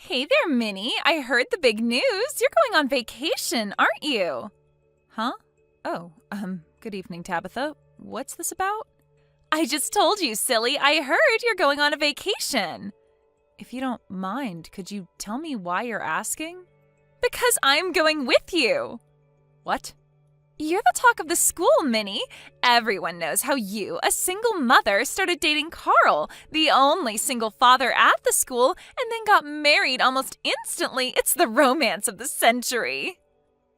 Hey there, Minnie. I heard the big news. You're going on vacation, aren't you? Huh? Oh, good evening, Tabitha. What's this about? I just told you, silly. I heard you're going on a vacation. If you don't mind, could you tell me why you're asking? Because I'm going with you. What? You're the talk of the school, Minnie. Everyone knows how you, a single mother, started dating Carl, the only single father at the school, and then got married almost instantly. It's the romance of the century.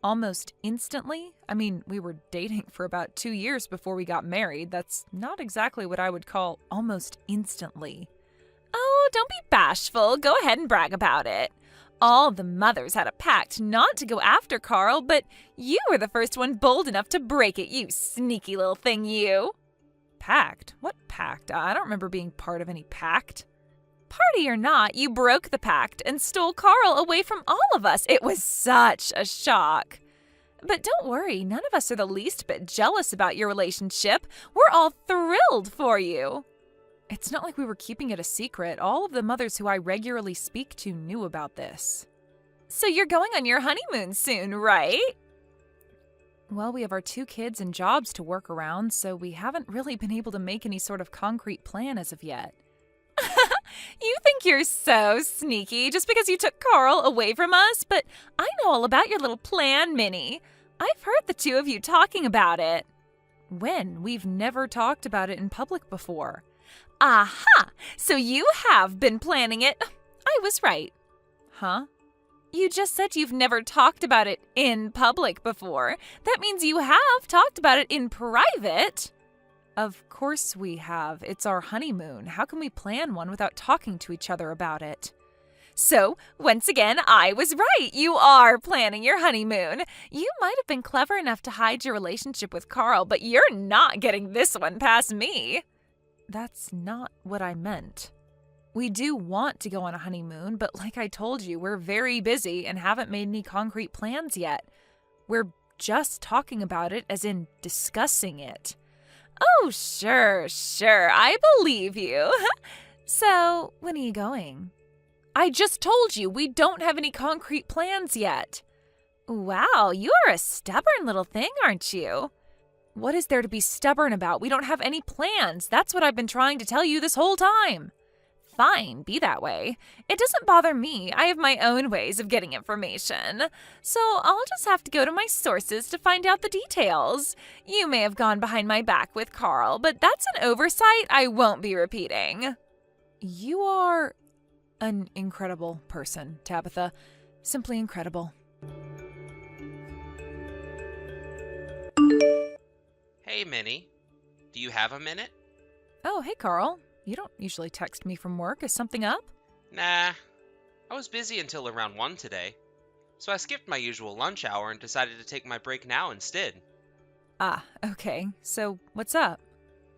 Almost instantly? I mean, we were dating for about 2 years before we got married. That's not exactly what I would call almost instantly. Oh, don't be bashful. Go ahead and brag about it. All the mothers had a pact not to go after Carl, but you were the first one bold enough to break it, you sneaky little thing, you. Pact? What pact? I don't remember being part of any pact. Party or not, you broke the pact and stole Carl away from all of us. It was such a shock. But don't worry, none of us are the least bit jealous about your relationship. We're all thrilled for you. It's not like we were keeping it a secret. All of the mothers who I regularly speak to knew about this. So you're going on your honeymoon soon, right? Well, we have our 2 kids and jobs to work around, so we haven't really been able to make any sort of concrete plan as of yet. You think you're so sneaky just because you took Carl away from us, but I know all about your little plan, Minnie. I've heard the 2 of you talking about it. When? We've never talked about it in public before. Aha! So you have been planning it. I was right. Huh? You just said you've never talked about it in public before. That means you have talked about it in private. Of course we have. It's our honeymoon. How can we plan one without talking to each other about it? So, once again, I was right. You are planning your honeymoon. You might have been clever enough to hide your relationship with Carl, but you're not getting this one past me. That's not what I meant. We do want to go on a honeymoon, but like I told you, we're very busy and haven't made any concrete plans yet. We're just talking about it, as in discussing it. Oh, sure, I believe you. So, when are you going? I just told you, we don't have any concrete plans yet. Wow, you are a stubborn little thing, aren't you? What is there to be stubborn about? We don't have any plans. That's what I've been trying to tell you this whole time. Fine, be that way. It doesn't bother me. I have my own ways of getting information. So I'll just have to go to my sources to find out the details. You may have gone behind my back with Carl, but that's an oversight I won't be repeating. You are an incredible person, Tabitha. Simply incredible. Hey, Minnie. Do you have a minute? Oh, hey, Carl. You don't usually text me from work. Is something up? Nah. I was busy until around 1 today. So I skipped my usual lunch hour and decided to take my break now instead. Ah, okay. So, what's up?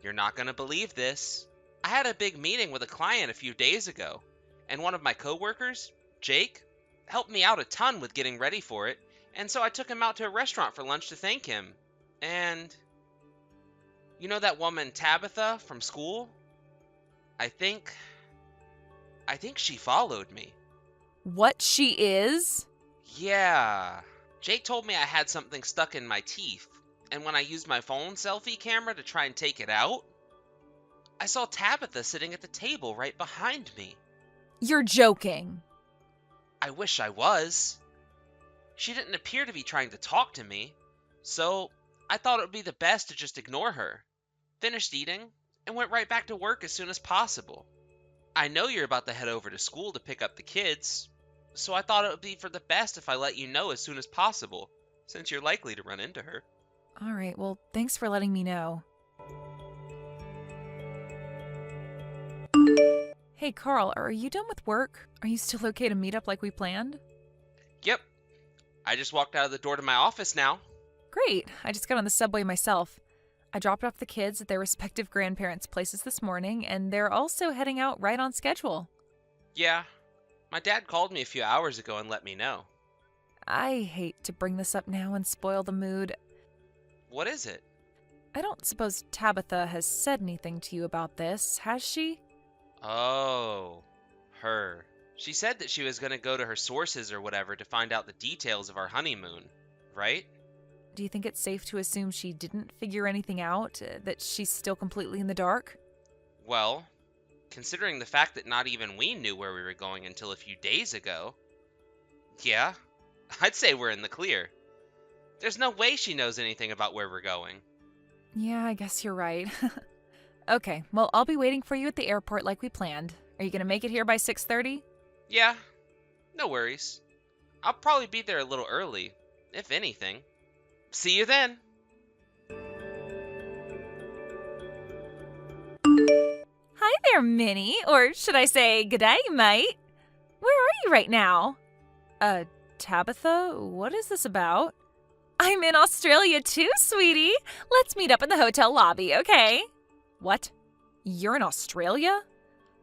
You're not gonna believe this. I had a big meeting with a client a few days ago, and one of my coworkers, Jake, helped me out a ton with getting ready for it, and so I took him out to a restaurant for lunch to thank him. And you know that woman Tabitha from school? I think she followed me. What she is? Yeah. Jake told me I had something stuck in my teeth, and when I used my phone selfie camera to try and take it out, I saw Tabitha sitting at the table right behind me. You're joking. I wish I was. She didn't appear to be trying to talk to me, so I thought it would be the best to just ignore her. Finished eating, and went right back to work as soon as possible. I know you're about to head over to school to pick up the kids, so I thought it would be for the best if I let you know as soon as possible, since you're likely to run into her. All right, well, thanks for letting me know. Hey, Carl, are you done with work? Are you still okay to meet up like we planned? Yep. I just walked out of the door to my office now. Great. I just got on the subway myself. I dropped off the kids at their respective grandparents' places this morning, and they're also heading out right on schedule. Yeah. My dad called me a few hours ago and let me know. I hate to bring this up now and spoil the mood. What is it? I don't suppose Tabitha has said anything to you about this, has she? Oh, her. She said that she was going to go to her sources or whatever to find out the details of our honeymoon, right? Do you think it's safe to assume she didn't figure anything out, that she's still completely in the dark? Well, considering the fact that not even we knew where we were going until a few days ago, yeah, I'd say we're in the clear. There's no way she knows anything about where we're going. Yeah, I guess you're right. Okay, well, I'll be waiting for you at the airport like we planned. Are you going to make it here by 6:30? Yeah, no worries. I'll probably be there a little early, if anything. See you then. Hi there, Minnie. Or should I say, g'day, mate. Where are you right now? Tabitha, what is this about? I'm in Australia too, sweetie. Let's meet up in the hotel lobby, okay? What? You're in Australia?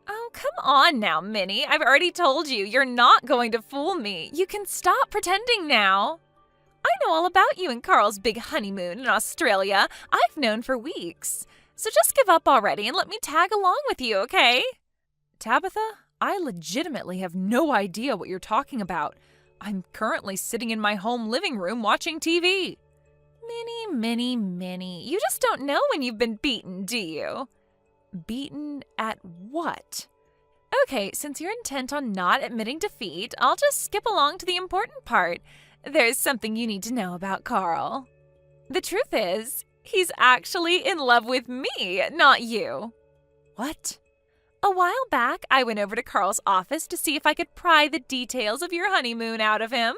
Oh, come on now, Minnie. I've already told you, you're not going to fool me. You can stop pretending now. I know all about you and Carl's big honeymoon in Australia. I've known for weeks. So just give up already and let me tag along with you, okay? Tabitha, I legitimately have no idea what you're talking about. I'm currently sitting in my home living room watching TV. Minnie, you just don't know when you've been beaten, do you? Beaten at what? Okay, since you're intent on not admitting defeat, I'll just skip along to the important part. There's something you need to know about Carl. The truth is, he's actually in love with me, not you. What? A while back, I went over to Carl's office to see if I could pry the details of your honeymoon out of him.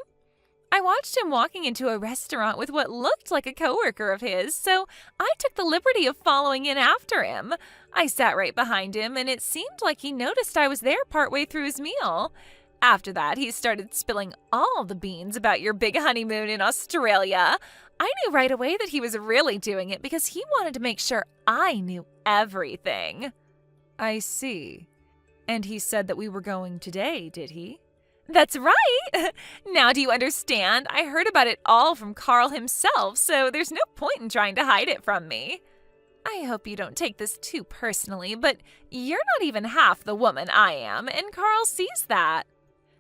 I watched him walking into a restaurant with what looked like a coworker of his, so I took the liberty of following in after him. I sat right behind him, and it seemed like he noticed I was there partway through his meal. After that, he started spilling all the beans about your big honeymoon in Australia. I knew right away that he was really doing it because he wanted to make sure I knew everything. I see. And he said that we were going today, did he? That's right! Now do you understand? I heard about it all from Carl himself, so there's no point in trying to hide it from me. I hope you don't take this too personally, but you're not even half the woman I am, and Carl sees that.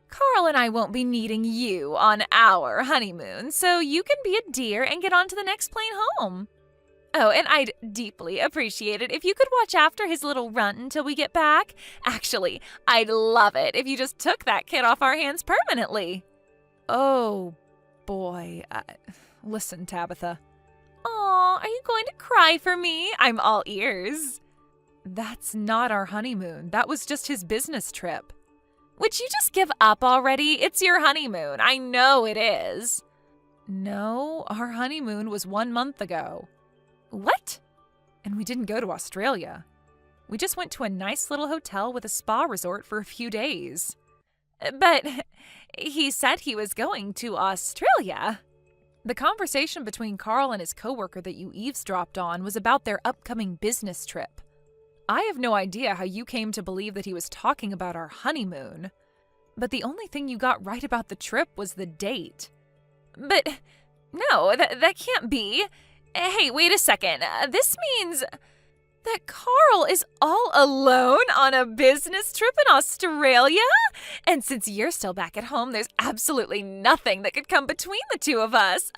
Carl and I won't be needing you on our honeymoon, so you can be a dear and get on to the next plane home. Oh, and I'd deeply appreciate it if you could watch after his little runt until we get back. Actually, I'd love it if you just took that kid off our hands permanently. Oh, boy. Listen, Tabitha. Aw, are you going to cry for me? I'm all ears. That's not our honeymoon. That was just his business trip. Would you just give up already? It's your honeymoon. I know it is. No, our honeymoon was 1 month ago. What? And we didn't go to Australia. We just went to a nice little hotel with a spa resort for a few days. But he said he was going to Australia. The conversation between Carl and his coworker that you eavesdropped on was about their upcoming business trip. I have no idea how you came to believe that he was talking about our honeymoon. But the only thing you got right about the trip was the date. But no, that can't be. Hey, wait a second. This means that Carl is all alone on a business trip in Australia? And since you're still back at home, there's absolutely nothing that could come between the two of us.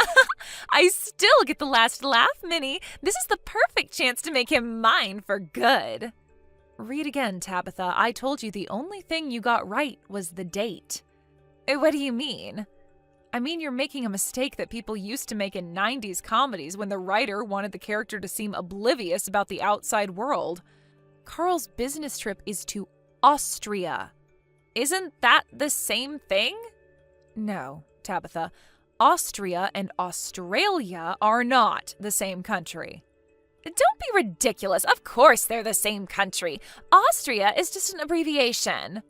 I still get the last laugh, Minnie. This is the perfect chance to make him mine for good. Read again, Tabitha. I told you the only thing you got right was the date. What do you mean? I mean, you're making a mistake that people used to make in 90s comedies when the writer wanted the character to seem oblivious about the outside world. Carl's business trip is to Austria. Isn't that the same thing? No, Tabitha. Austria and Australia are not the same country. Don't be ridiculous. Of course they're the same country. Austria is just an abbreviation.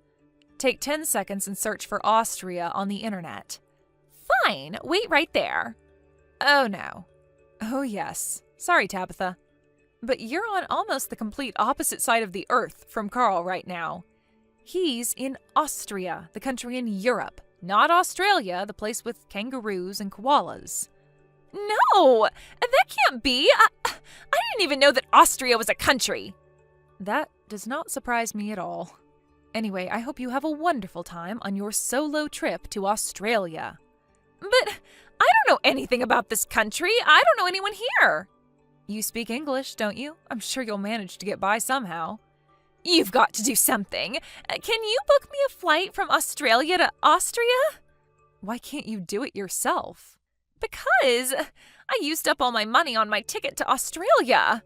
Take 10 seconds and search for Austria on the internet. Fine, wait right there. Oh no. Oh yes. Sorry, Tabitha. But you're on almost the complete opposite side of the earth from Carl right now. He's in Austria, the country in Europe, not Australia, the place with kangaroos and koalas. No, that can't be. I didn't even know that Austria was a country. That does not surprise me at all. Anyway, I hope you have a wonderful time on your solo trip to Australia. But I don't know anything about this country. I don't know anyone here. You speak English, don't you? I'm sure you'll manage to get by somehow. You've got to do something. Can you book me a flight from Australia to Austria? Why can't you do it yourself? Because I used up all my money on my ticket to Australia.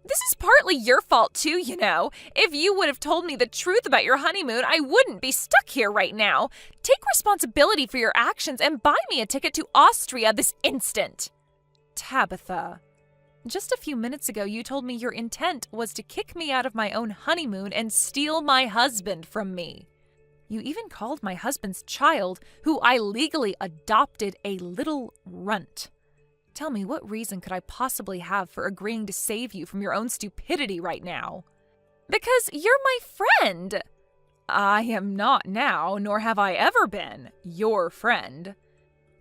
This is partly your fault too, you know. If you would have told me the truth about your honeymoon, I wouldn't be stuck here right now. Take responsibility for your actions and buy me a ticket to Austria this instant. Tabitha, just a few minutes ago you told me your intent was to kick me out of my own honeymoon and steal my husband from me. You even called my husband's child, who I legally adopted, a little runt. Tell me, what reason could I possibly have for agreeing to save you from your own stupidity right now? Because you're my friend. I am not now, nor have I ever been, your friend.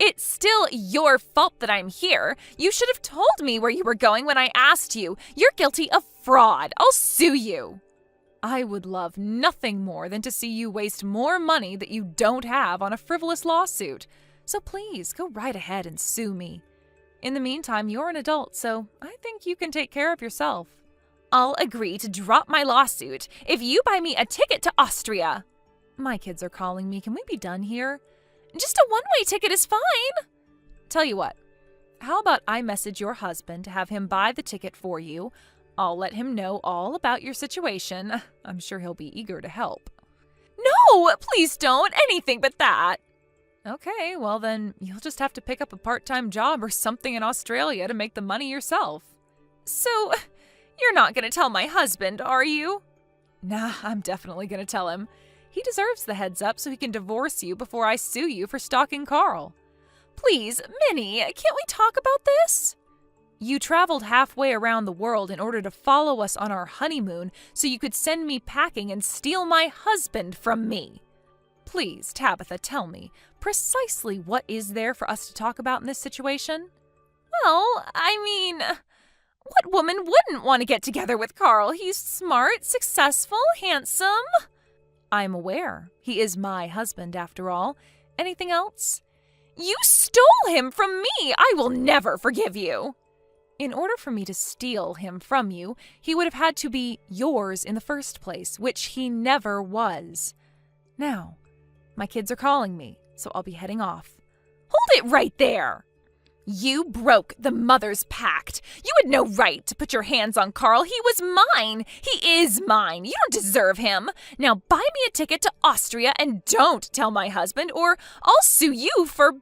It's still your fault that I'm here. You should have told me where you were going when I asked you. You're guilty of fraud. I'll sue you. I would love nothing more than to see you waste more money that you don't have on a frivolous lawsuit. So please, go right ahead and sue me. In the meantime, you're an adult, so I think you can take care of yourself. I'll agree to drop my lawsuit if you buy me a ticket to Austria. My kids are calling me. Can we be done here? Just a one-way ticket is fine. Tell you what, how about I message your husband to have him buy the ticket for you? I'll let him know all about your situation. I'm sure he'll be eager to help. No, please don't. Anything but that. Okay, well then, you'll just have to pick up a part-time job or something in Australia to make the money yourself. So, you're not going to tell my husband, are you? Nah, I'm definitely going to tell him. He deserves the heads up so he can divorce you before I sue you for stalking Carl. Please, Minnie, can't we talk about this? You traveled halfway around the world in order to follow us on our honeymoon so you could send me packing and steal my husband from me. Please, Tabitha, tell me, precisely what is there for us to talk about in this situation? Well, I mean, what woman wouldn't want to get together with Carl? He's smart, successful, handsome. I'm aware. He is my husband, after all. Anything else? You stole him from me! I will never forgive you! In order for me to steal him from you, he would have had to be yours in the first place, which he never was. Now, my kids are calling me, so I'll be heading off. Hold it right there! You broke the mother's pact. You had no right to put your hands on Carl. He was mine. He is mine. You don't deserve him. Now buy me a ticket to Austria and don't tell my husband, or I'll sue you for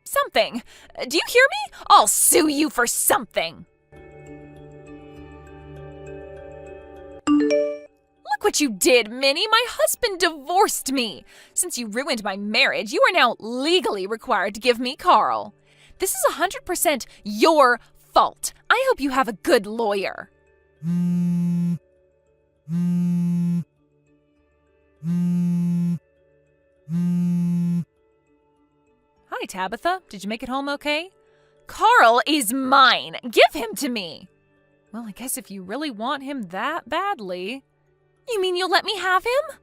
something. Do you hear me? I'll sue you for something. Look what you did, Minnie. My husband divorced me. Since you ruined my marriage, you are now legally required to give me Carl. This is 100% your fault. I hope you have a good lawyer. Hi, Tabitha. Did you make it home okay? Carl is mine. Give him to me. Well, I guess if you really want him that badly. You mean you'll let me have him?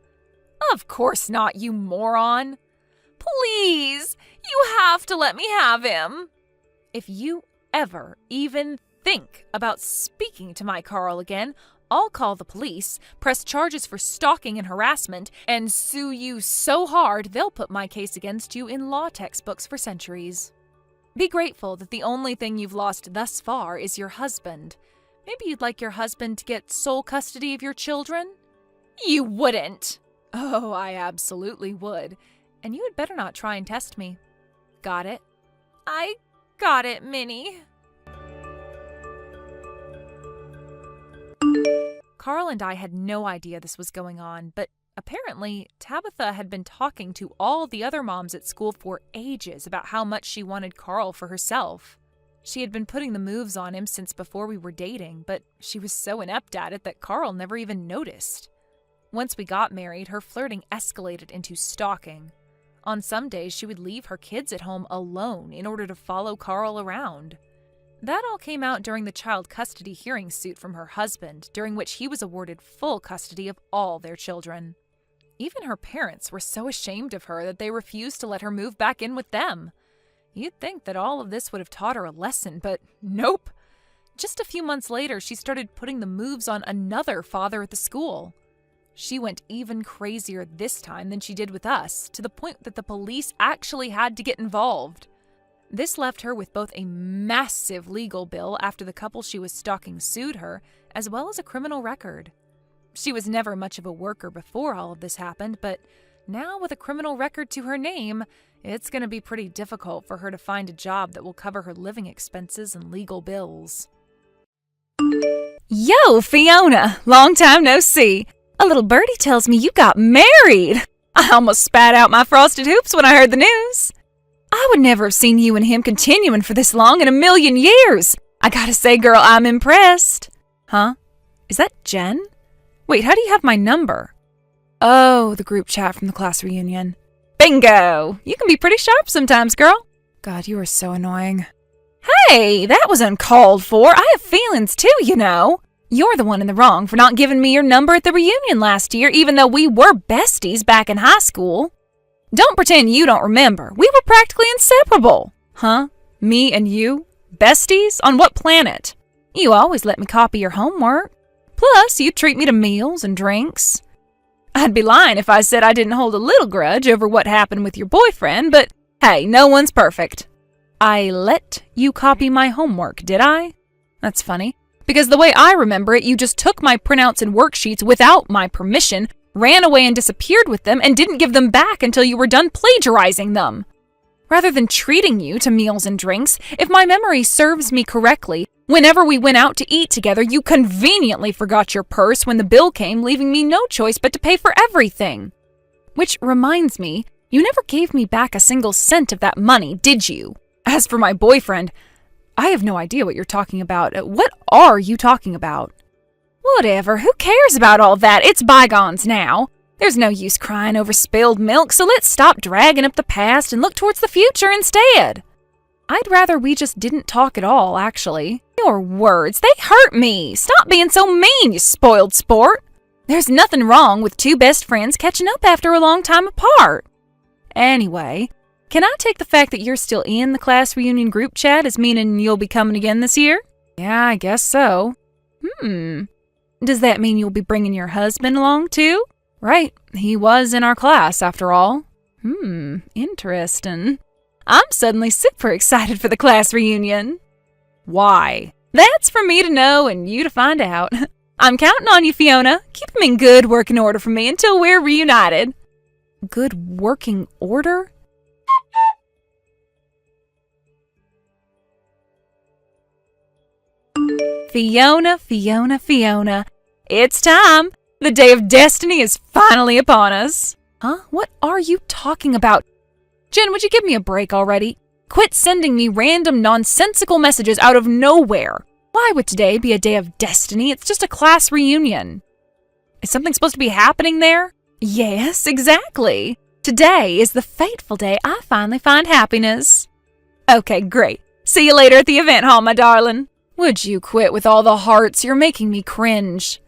Of course not, you moron. Please, you have to let me have him. If you ever even think about speaking to my Carl again, I'll call the police, press charges for stalking and harassment, and sue you so hard they'll put my case against you in law textbooks for centuries. Be grateful that the only thing you've lost thus far is your husband. Maybe you'd like your husband to get sole custody of your children? You wouldn't. Oh, I absolutely would. And you had better not try and test me. Got it? I got it, Minnie. Carl and I had no idea this was going on, but apparently Tabitha had been talking to all the other moms at school for ages about how much she wanted Carl for herself. She had been putting the moves on him since before we were dating, but she was so inept at it that Carl never even noticed. Once we got married, her flirting escalated into stalking. On some days, she would leave her kids at home alone in order to follow Carl around. That all came out during the child custody hearing suit from her husband, during which he was awarded full custody of all their children. Even her parents were so ashamed of her that they refused to let her move back in with them. You'd think that all of this would have taught her a lesson, but nope. Just a few months later, she started putting the moves on another father at the school. She went even crazier this time than she did with us, to the point that the police actually had to get involved. This left her with both a massive legal bill after the couple she was stalking sued her, as well as a criminal record. She was never much of a worker before all of this happened, but now with a criminal record to her name, it's going to be pretty difficult for her to find a job that will cover her living expenses and legal bills. Yo, Fiona! Long time no see. A little birdie tells me you got married. I almost spat out my frosted hoops when I heard the news. I would never have seen you and him continuing for this long in a million years. I gotta say, girl, I'm impressed. Huh? Is that Jen? Wait, how do you have my number? Oh, the group chat from the class reunion. Bingo! You can be pretty sharp sometimes, girl. God, you are so annoying. Hey, that was uncalled for. I have feelings too, you know. You're the one in the wrong for not giving me your number at the reunion last year, even though we were besties back in high school. Don't pretend you don't remember. We were practically inseparable. Huh? Me and you? Besties? On what planet? You always let me copy your homework. Plus, you treat me to meals and drinks. I'd be lying if I said I didn't hold a little grudge over what happened with your boyfriend, but hey, no one's perfect. I let you copy my homework, did I? That's funny. Because the way I remember it, you just took my printouts and worksheets without my permission, ran away and disappeared with them, and didn't give them back until you were done plagiarizing them. Rather than treating you to meals and drinks, if my memory serves me correctly, whenever we went out to eat together, you conveniently forgot your purse when the bill came, leaving me no choice but to pay for everything. Which reminds me, you never gave me back a single cent of that money, did you? As for my boyfriend, I have no idea what you're talking about. What are you talking about? Whatever, who cares about all that? It's bygones now. There's no use crying over spilled milk, so let's stop dragging up the past and look towards the future instead. I'd rather we just didn't talk at all, actually. Your words, they hurt me. Stop being so mean, you spoiled sport. There's nothing wrong with two best friends catching up after a long time apart. Anyway, can I take the fact that you're still in the class reunion group chat as meaning you'll be coming again this year? Yeah, I guess so. Does that mean you'll be bringing your husband along too? Right, he was in our class after all. Interesting. I'm suddenly super excited for the class reunion. Why? That's for me to know and you to find out. I'm counting on you, Fiona. Keep him in good working order for me until we're reunited. Good working order? Fiona, Fiona, Fiona. It's time. The day of destiny is finally upon us. Huh? What are you talking about? Jen, would you give me a break already? Quit sending me random nonsensical messages out of nowhere. Why would today be a day of destiny? It's just a class reunion. Is something supposed to be happening there? Yes, exactly. Today is the fateful day I finally find happiness. Okay, great. See you later at the event hall, my darling. Would you quit with all the hearts? You're making me cringe.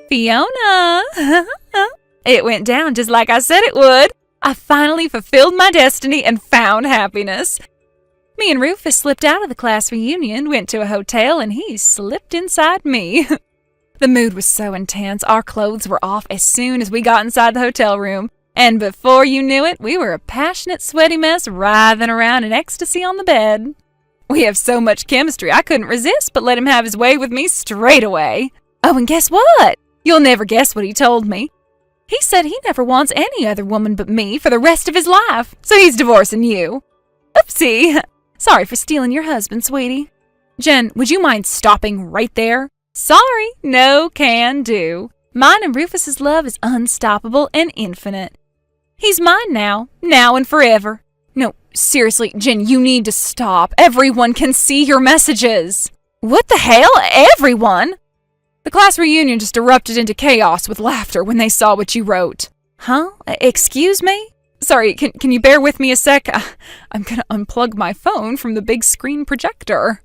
Fiona! It went down just like I said it would. I finally fulfilled my destiny and found happiness. Me and Rufus slipped out of the class reunion, went to a hotel, and he slipped inside me. The mood was so intense, our clothes were off as soon as we got inside the hotel room. And before you knew it, we were a passionate, sweaty mess writhing around in ecstasy on the bed. We have so much chemistry, I couldn't resist but let him have his way with me straight away. Oh, and guess what? You'll never guess what he told me. He said he never wants any other woman but me for the rest of his life, so he's divorcing you. Oopsie. Sorry for stealing your husband, sweetie. Jen, would you mind stopping right there? Sorry, no can do. Mine and Rufus's love is unstoppable and infinite. He's mine now and forever. No, seriously, Jen, you need to stop. Everyone can see your messages. What the hell? Everyone? The class reunion just erupted into chaos with laughter when they saw what you wrote. Huh? Excuse me? Sorry, can you bear with me a sec? I'm gonna unplug my phone from the big screen projector.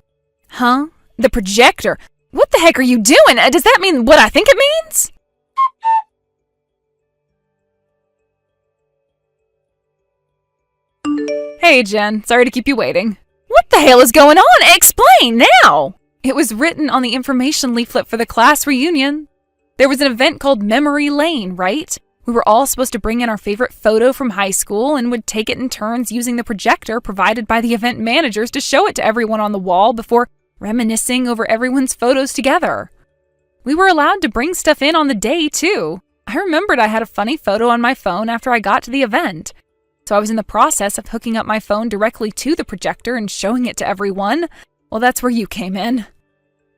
Huh? The projector. What the heck are you doing? Does that mean what I think it means? Hey, Jen. Sorry to keep you waiting. What the hell is going on? Explain now! It was written on the information leaflet for the class reunion. There was an event called Memory Lane, right? We were all supposed to bring in our favorite photo from high school and would take it in turns using the projector provided by the event managers to show it to everyone on the wall before reminiscing over everyone's photos together. We were allowed to bring stuff in on the day, too. I remembered I had a funny photo on my phone after I got to the event. So I was in the process of hooking up my phone directly to the projector and showing it to everyone. Well, that's where you came in.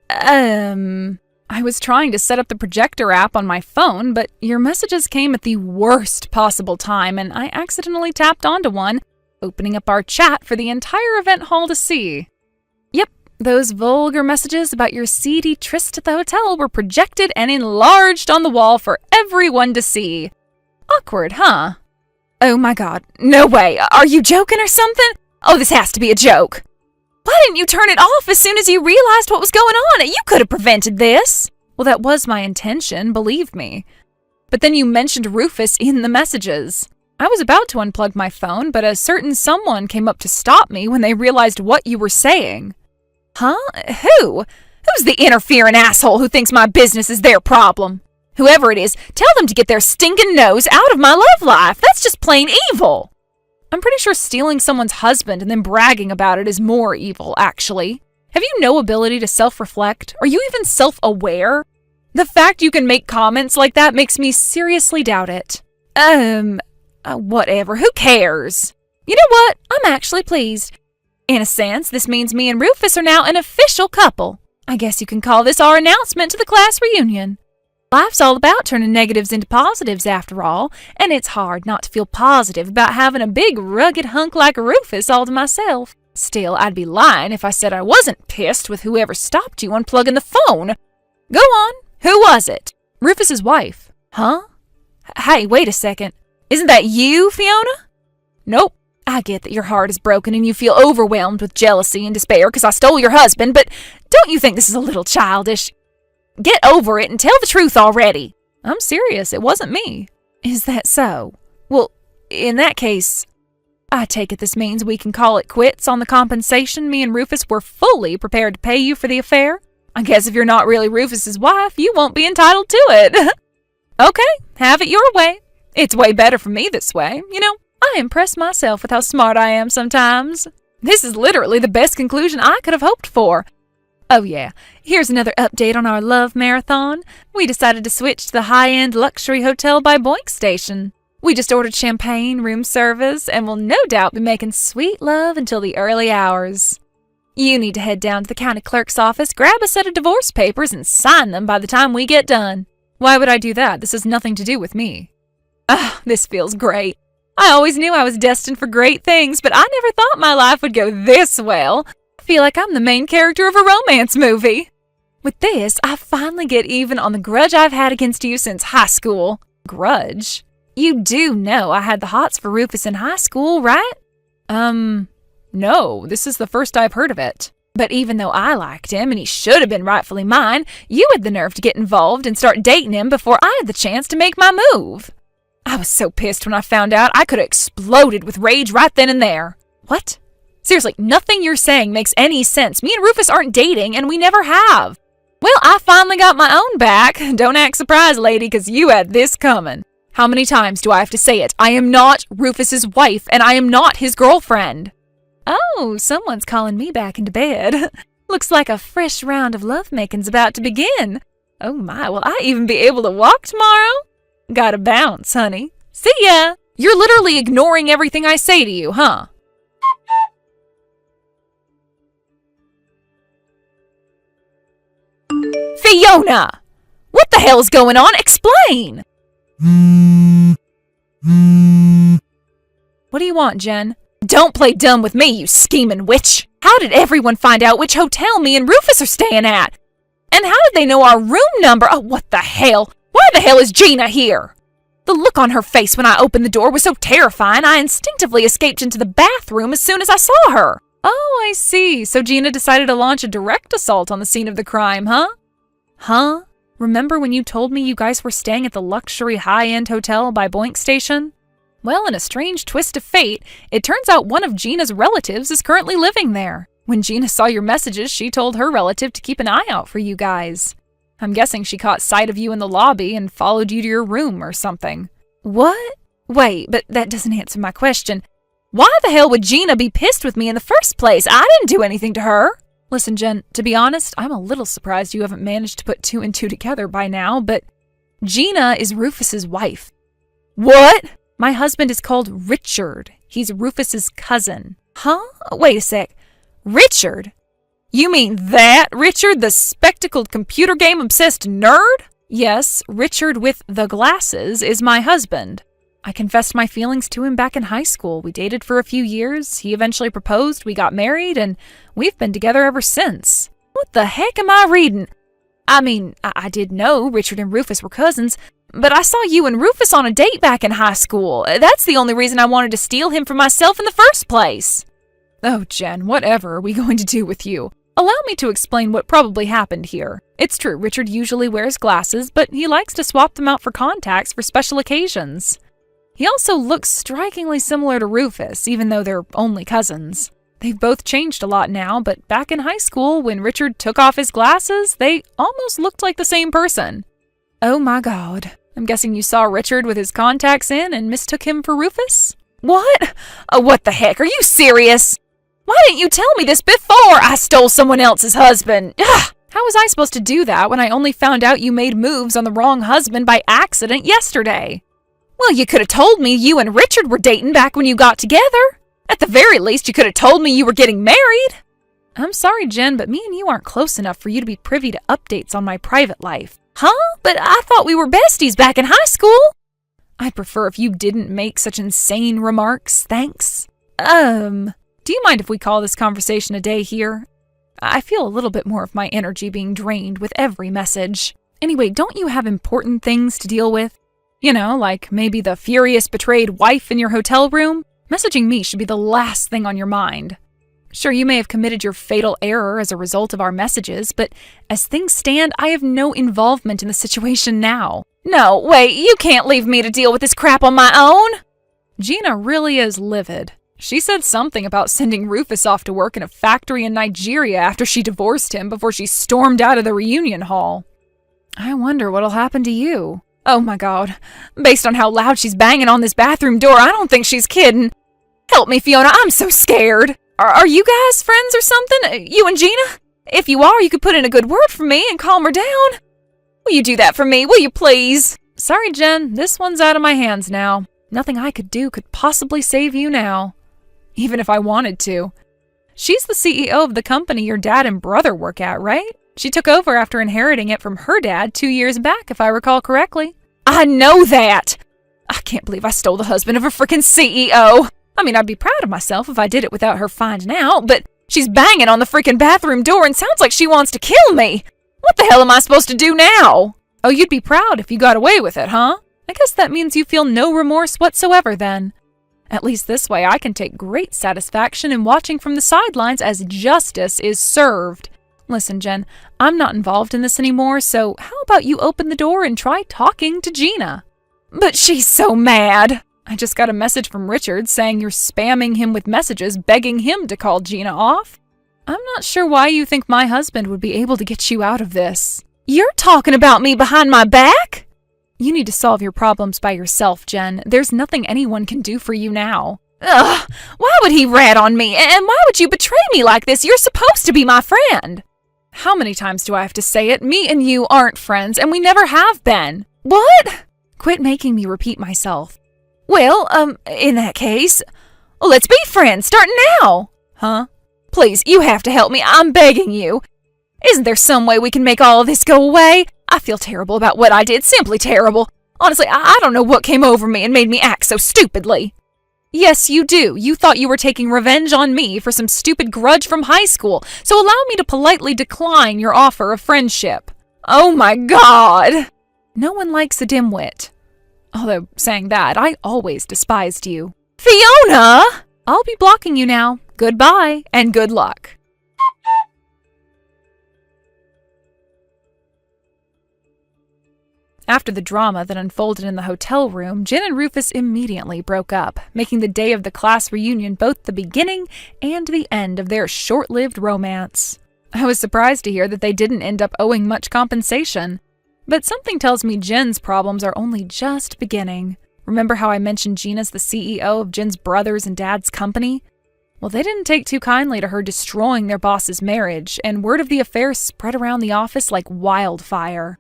I was trying to set up the projector app on my phone, but your messages came at the worst possible time, and I accidentally tapped onto one, opening up our chat for the entire event hall to see. Yep, those vulgar messages about your seedy tryst at the hotel were projected and enlarged on the wall for everyone to see. Awkward, huh? Oh my god, no way. Are you joking or something? Oh, this has to be a joke. Why didn't you turn it off as soon as you realized what was going on? You could have prevented this. Well, that was my intention, believe me. But then you mentioned Rufus in the messages. I was about to unplug my phone, but a certain someone came up to stop me when they realized what you were saying. Huh? Who? Who's the interfering asshole who thinks my business is their problem? Whoever it is, tell them to get their stinking nose out of my love life. That's just plain evil. I'm pretty sure stealing someone's husband and then bragging about it is more evil, actually. Have you no ability to self-reflect? Are you even self-aware? The fact you can make comments like that makes me seriously doubt it. Whatever. Who cares? You know what? I'm actually pleased. In a sense, this means me and Rufus are now an official couple. I guess you can call this our announcement to the class reunion. Life's all about turning negatives into positives, after all, and it's hard not to feel positive about having a big, rugged hunk like Rufus all to myself. Still, I'd be lying if I said I wasn't pissed with whoever stopped you unplugging the phone. Go on. Who was it? Rufus's wife. Huh? Hey, wait a second. Isn't that you, Fiona? Nope. I get that your heart is broken and you feel overwhelmed with jealousy and despair because I stole your husband, but don't you think this is a little childish? Get over it and tell the truth already. I'm serious. It wasn't me. Is that so? Well, in that case, I take it this means we can call it quits on the compensation me and Rufus were fully prepared to pay you for the affair. I guess if you're not really Rufus's wife, you won't be entitled to it. Okay, have it your way. It's way better for me this way. You know, I impress myself with how smart I am sometimes. This is literally the best conclusion I could have hoped for. Oh yeah, here's another update on our love marathon. We decided to switch to the high-end luxury hotel by Boink Station. We just ordered champagne, room service, and will no doubt be making sweet love until the early hours. You need to head down to the county clerk's office, grab a set of divorce papers, and sign them by the time we get done. Why would I do that? This has nothing to do with me. Ah, this feels great. I always knew I was destined for great things, but I never thought my life would go this well. I feel like I'm the main character of a romance movie. With this, I finally get even on the grudge I've had against you since high school. Grudge? You do know I had the hots for Rufus in high school, right? No, this is the first I've heard of it. But even though I liked him and he should have been rightfully mine, you had the nerve to get involved and start dating him before I had the chance to make my move. I was so pissed when I found out I could have exploded with rage right then and there. What? Seriously, nothing you're saying makes any sense. Me and Rufus aren't dating, and we never have. Well, I finally got my own back. Don't act surprised, lady, because you had this coming. How many times do I have to say it? I am not Rufus's wife, and I am not his girlfriend. Oh, someone's calling me back into bed. Looks like a fresh round of lovemaking's about to begin. Oh my, will I even be able to walk tomorrow? Gotta bounce, honey. See ya! You're literally ignoring everything I say to you, huh? Fiona! What the hell's going on? Explain! What do you want, Jen? Don't play dumb with me, you scheming witch! How did everyone find out which hotel me and Rufus are staying at? And how did they know our room number? Oh, what the hell? Why the hell is Gina here? The look on her face when I opened the door was so terrifying I instinctively escaped into the bathroom as soon as I saw her. Oh, I see. So Gina decided to launch a direct assault on the scene of the crime, huh? Huh? Remember when you told me you guys were staying at the luxury high-end hotel by Boink Station? Well, in a strange twist of fate, it turns out one of Gina's relatives is currently living there. When Gina saw your messages, she told her relative to keep an eye out for you guys. I'm guessing she caught sight of you in the lobby and followed you to your room or something. What? Wait, but that doesn't answer my question. Why the hell would Gina be pissed with me in the first place? I didn't do anything to her. Listen, Jen, to be honest, I'm a little surprised you haven't managed to put two and two together by now, but Gina is Rufus's wife. What? My husband is called Richard. He's Rufus's cousin. Huh? Wait a sec. Richard? You mean that Richard, the spectacled computer game obsessed nerd? Yes, Richard with the glasses is my husband. I confessed my feelings to him back in high school. We dated for a few years. He eventually proposed, we got married, and we've been together ever since. What the heck am I reading? I mean, I did know Richard and Rufus were cousins, but I saw you and Rufus on a date back in high school. That's the only reason I wanted to steal him for myself in the first place. Oh, Jen, whatever are we going to do with you? Allow me to explain what probably happened here. It's true, Richard usually wears glasses, but he likes to swap them out for contacts for special occasions. He also looks strikingly similar to Rufus, even though they're only cousins. They've both changed a lot now, but back in high school, when Richard took off his glasses, they almost looked like the same person. Oh my God. I'm guessing you saw Richard with his contacts in and mistook him for Rufus? What? Oh, what the heck? Are you serious? Why didn't you tell me this before I stole someone else's husband? Ugh! How was I supposed to do that when I only found out you made moves on the wrong husband by accident yesterday? Well, you could have told me you and Richard were dating back when you got together. At the very least, you could have told me you were getting married. I'm sorry, Jen, but me and you aren't close enough for you to be privy to updates on my private life. Huh? But I thought we were besties back in high school. I'd prefer if you didn't make such insane remarks, thanks. Do you mind if we call this conversation a day here? I feel a little bit more of my energy being drained with every message. Anyway, don't you have important things to deal with? You know, like maybe the furious betrayed wife in your hotel room? Messaging me should be the last thing on your mind. Sure, you may have committed your fatal error as a result of our messages, but as things stand, I have no involvement in the situation now. No, wait, you can't leave me to deal with this crap on my own! Gina really is livid. She said something about sending Rufus off to work in a factory in Nigeria after she divorced him before she stormed out of the reunion hall. I wonder what'll happen to you. Oh my God. Based on how loud she's banging on this bathroom door, I don't think she's kidding. Help me, Fiona, I'm so scared. Are you guys friends or something? You and Gina? If you are, you could put in a good word for me and calm her down. Will you do that for me? Will you please? Sorry, Jen. This one's out of my hands now. Nothing I could do could possibly save you now. Even if I wanted to. She's the CEO of the company your dad and brother work at, right? She took over after inheriting it from her dad 2 years back, if I recall correctly. I know that! I can't believe I stole the husband of a frickin' CEO. I mean, I'd be proud of myself if I did it without her finding out, but she's banging on the frickin' bathroom door and sounds like she wants to kill me. What the hell am I supposed to do now? Oh, you'd be proud if you got away with it, huh? I guess that means you feel no remorse whatsoever then. At least this way I can take great satisfaction in watching from the sidelines as justice is served. Listen, Jen, I'm not involved in this anymore, so how about you open the door and try talking to Gina? But she's so mad. I just got a message from Richard saying you're spamming him with messages begging him to call Gina off. I'm not sure why you think my husband would be able to get you out of this. You're talking about me behind my back? You need to solve your problems by yourself, Jen. There's nothing anyone can do for you now. Ugh! Why would he rat on me? And why would you betray me like this? You're supposed to be my friend. How many times do I have to say it? Me and you aren't friends, and we never have been. What? Quit making me repeat myself. Well, in that case, let's be friends, starting now. Huh? Please, you have to help me. I'm begging you. Isn't there some way we can make all of this go away? I feel terrible about what I did, simply terrible. Honestly, I don't know what came over me and made me act so stupidly. Yes, you do. You thought you were taking revenge on me for some stupid grudge from high school, so allow me to politely decline your offer of friendship. Oh my God! No one likes a dimwit. Although, saying that, I always despised you. Fiona! I'll be blocking you now. Goodbye and good luck. After the drama that unfolded in the hotel room, Jen and Rufus immediately broke up, making the day of the class reunion both the beginning and the end of their short-lived romance. I was surprised to hear that they didn't end up owing much compensation. But something tells me Jen's problems are only just beginning. Remember how I mentioned Gina's the CEO of Jen's brother's and dad's company? Well, they didn't take too kindly to her destroying their boss's marriage, and word of the affair spread around the office like wildfire.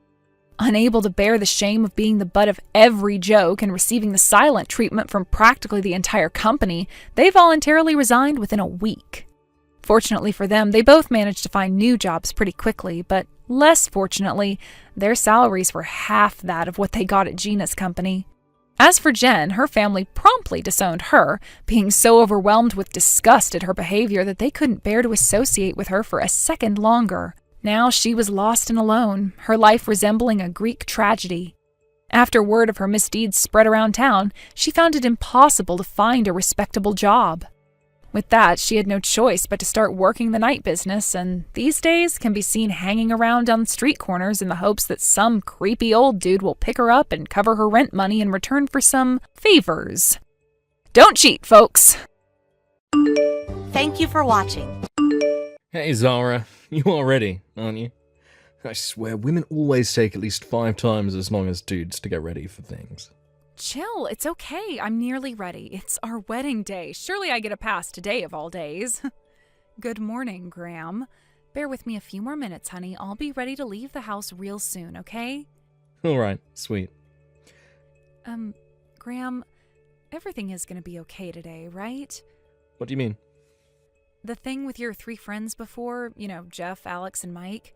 Unable to bear the shame of being the butt of every joke and receiving the silent treatment from practically the entire company, they voluntarily resigned within a week. Fortunately for them, they both managed to find new jobs pretty quickly, but less fortunately, their salaries were half that of what they got at Gina's company. As for Jen, her family promptly disowned her, being so overwhelmed with disgust at her behavior that they couldn't bear to associate with her for a second longer. Now she was lost and alone, her life resembling a Greek tragedy. After word of her misdeeds spread around town, she found it impossible to find a respectable job. With that, she had no choice but to start working the night business, and these days can be seen hanging around on street corners in the hopes that some creepy old dude will pick her up and cover her rent money in return for some favors. Don't cheat, folks! Thank you for watching. Hey Zara, you all ready, aren't you? I swear, women always take at least 5 times as long as dudes to get ready for things. Chill, it's okay. I'm nearly ready. It's our wedding day. Surely I get a pass today of all days. Good morning, Graham. Bear with me a few more minutes, honey. I'll be ready to leave the house real soon, okay? Alright, sweet. Graham, everything is gonna be okay today, right? What do you mean? The thing with your 3 friends before, Jeff, Alex, and Mike,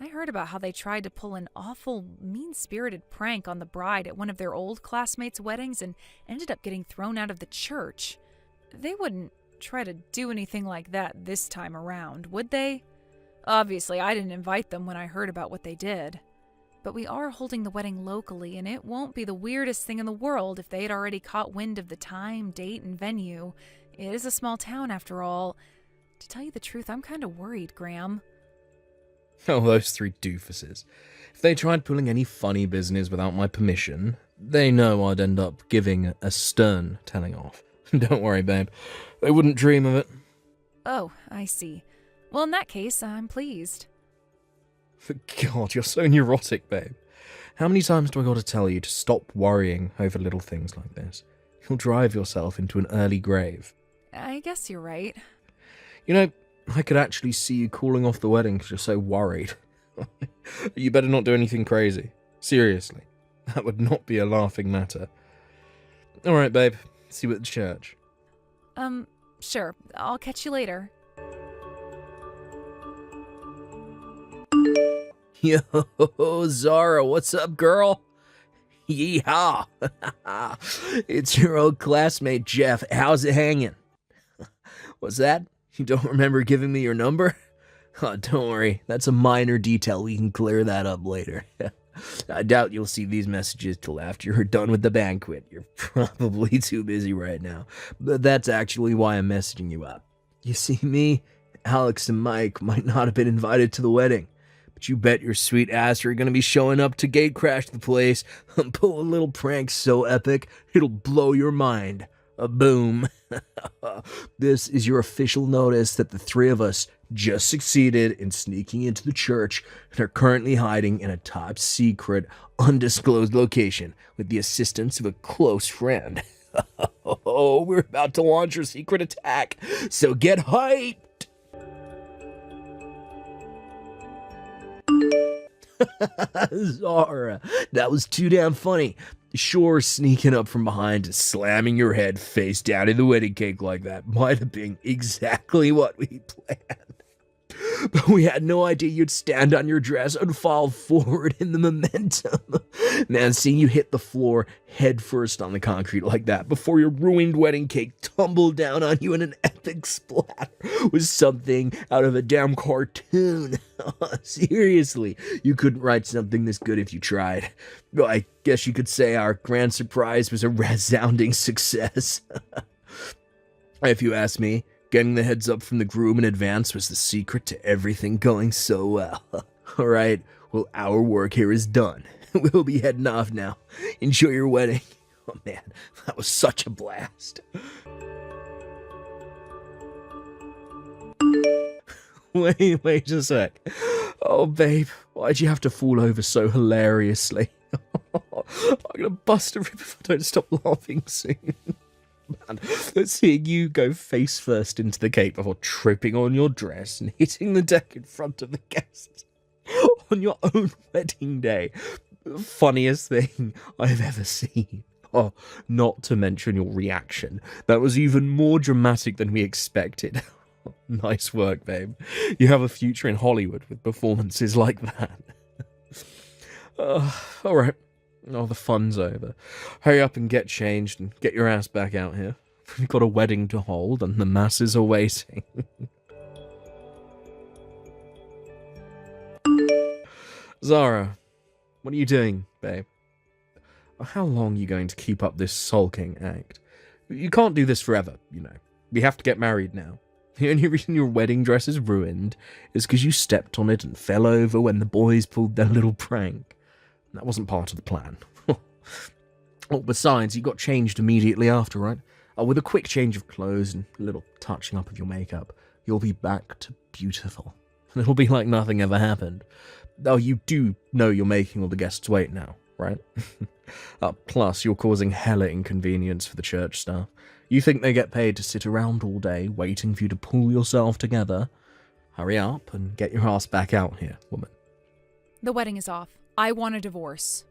I heard about how they tried to pull an awful, mean-spirited prank on the bride at one of their old classmates' weddings and ended up getting thrown out of the church. They wouldn't try to do anything like that this time around, would they? Obviously, I didn't invite them when I heard about what they did. But we are holding the wedding locally, and it won't be the weirdest thing in the world if they had already caught wind of the time, date, and venue. It is a small town, after all. To tell you the truth, I'm kind of worried, Graham. Oh, those 3 doofuses. If they tried pulling any funny business without my permission, they know I'd end up giving a stern telling off. Don't worry, babe. They wouldn't dream of it. Oh, I see. Well, in that case, I'm pleased. For God, you're so neurotic, babe. How many times do I got to tell you to stop worrying over little things like this? You'll drive yourself into an early grave. I guess you're right. You know, I could actually see you calling off the wedding because you're so worried. You better not do anything crazy. Seriously. That would not be a laughing matter. Alright, babe. See you at the church. Sure. I'll catch you later. Yo, Zara, what's up, girl? Yeehaw! It's your old classmate, Jeff. How's it hanging? What's that? You don't remember giving me your number? Oh, don't worry. That's a minor detail. We can clear that up later. I doubt you'll see these messages till after you're done with the banquet. You're probably too busy right now. But that's actually why I'm messaging you up. You see, me, Alex, and Mike might not have been invited to the wedding. But you bet your sweet ass you're gonna be showing up to gate crash the place and pull a little prank so epic, it'll blow your mind. A boom. This is your official notice that the 3 of us just succeeded in sneaking into the church and are currently hiding in a top secret, undisclosed location with the assistance of a close friend. Oh, we're about to launch our secret attack, so get hyped! Zara, that was too damn funny. Sure, sneaking up from behind and slamming your head face down in the wedding cake like that might have been exactly what we planned. But we had no idea you'd stand on your dress and fall forward in the momentum. Man, seeing you hit the floor head first on the concrete like that before your ruined wedding cake tumbled down on you in an epic splatter was something out of a damn cartoon. Seriously, you couldn't write something this good if you tried. Well, I guess you could say our grand surprise was a resounding success. If you ask me, Getting the heads up from the groom in advance was the secret to everything going so well. All right, well, our work here is done. We'll be heading off now. Enjoy your wedding. Oh man, that was such a blast. Wait a sec. Oh, babe, why'd you have to fall over so hilariously? I'm gonna bust a rib if I don't stop laughing soon. Man, seeing you go face first into the cake before tripping on your dress and hitting the deck in front of the guests on your own wedding day. Funniest thing I've ever seen. Oh, not to mention your reaction. That was even more dramatic than we expected. Nice work, babe. You have a future in Hollywood with performances like that. Alright. Oh, the fun's over. Hurry up and get changed and get your ass back out here. We've got a wedding to hold and the masses are waiting. Zara, what are you doing, babe? How long are you going to keep up this sulking act? You can't do this forever, you know. We have to get married now. The only reason your wedding dress is ruined is because you stepped on it and fell over when the boys pulled their little prank. That wasn't part of the plan. Oh, besides, you got changed immediately after, right? With a quick change of clothes and a little touching up of your makeup, you'll be back to beautiful. And it'll be like nothing ever happened. Oh, you do know you're making all the guests wait now, right? Plus, you're causing hella inconvenience for the church staff. You think they get paid to sit around all day waiting for you to pull yourself together? Hurry up and get your ass back out here, woman. The wedding is off. I want a divorce.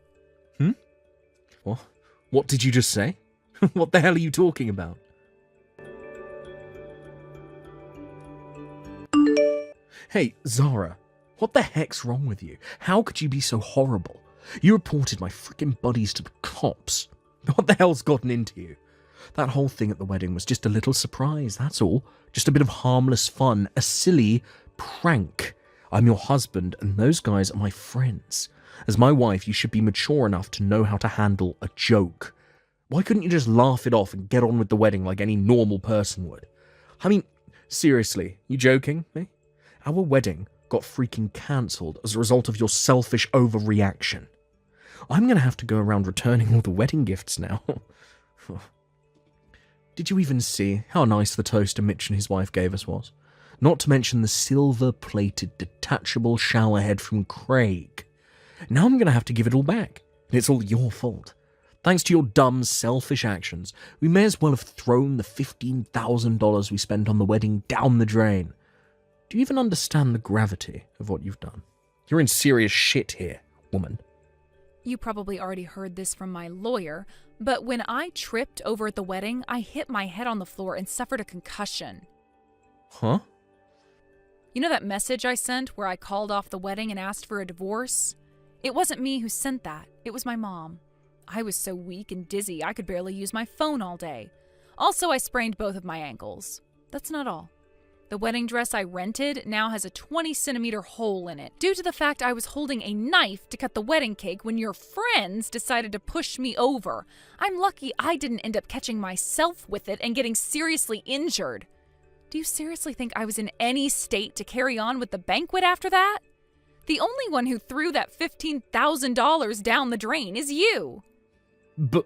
What did you just say? What the hell are you talking about? Hey, Zara, what the heck's wrong with you? How could you be so horrible? You reported my freaking buddies to the cops. What the hell's gotten into you? That whole thing at the wedding was just a little surprise, that's all. Just a bit of harmless fun, a silly prank. I'm your husband, and those guys are my friends. As my wife, you should be mature enough to know how to handle a joke. Why couldn't you just laugh it off and get on with the wedding like any normal person would? I mean, seriously, you joking, me? Our wedding got freaking cancelled as a result of your selfish overreaction. I'm gonna have to go around returning all the wedding gifts now. Did you even see how nice the toaster Mitch and his wife gave us was? Not to mention the silver-plated detachable shower head from Craig. Now I'm going to have to give it all back, and it's all your fault. Thanks to your dumb, selfish actions, we may as well have thrown the $15,000 we spent on the wedding down the drain. Do you even understand the gravity of what you've done? You're in serious shit here, woman. You probably already heard this from my lawyer, but when I tripped over at the wedding, I hit my head on the floor and suffered a concussion. Huh? You know that message I sent where I called off the wedding and asked for a divorce? It wasn't me who sent that. It was my mom. I was so weak and dizzy I could barely use my phone all day. Also, I sprained both of my ankles. That's not all. The wedding dress I rented now has a 20-centimeter hole in it due to the fact I was holding a knife to cut the wedding cake when your friends decided to push me over. I'm lucky I didn't end up catching myself with it and getting seriously injured. Do you seriously think I was in any state to carry on with the banquet after that? The only one who threw that $15,000 down the drain is you. But...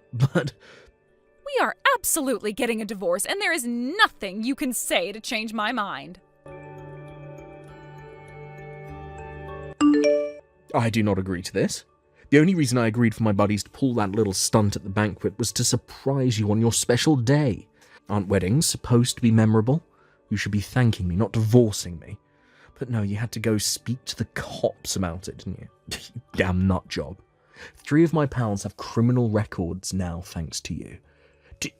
We are absolutely getting a divorce, and there is nothing you can say to change my mind. I do not agree to this. The only reason I agreed for my buddies to pull that little stunt at the banquet was to surprise you on your special day. Aren't weddings supposed to be memorable? You should be thanking me, not divorcing me. But no, you had to go speak to the cops about it, didn't you? You damn nut job. 3 of my pals have criminal records now, thanks to you. Do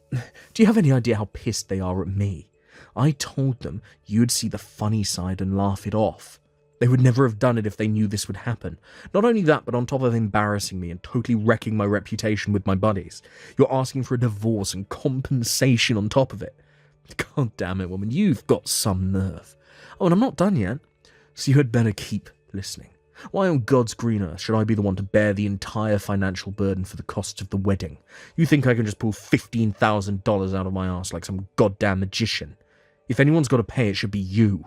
you have any idea how pissed they are at me? I told them you'd see the funny side and laugh it off. They would never have done it if they knew this would happen. Not only that, but on top of embarrassing me and totally wrecking my reputation with my buddies, you're asking for a divorce and compensation on top of it. God damn it, woman, you've got some nerve. Oh, and I'm not done yet, so you had better keep listening. Why on God's green earth should I be the one to bear the entire financial burden for the costs of the wedding? You think I can just pull $15,000 out of my arse like some goddamn magician? If anyone's got to pay, it should be you.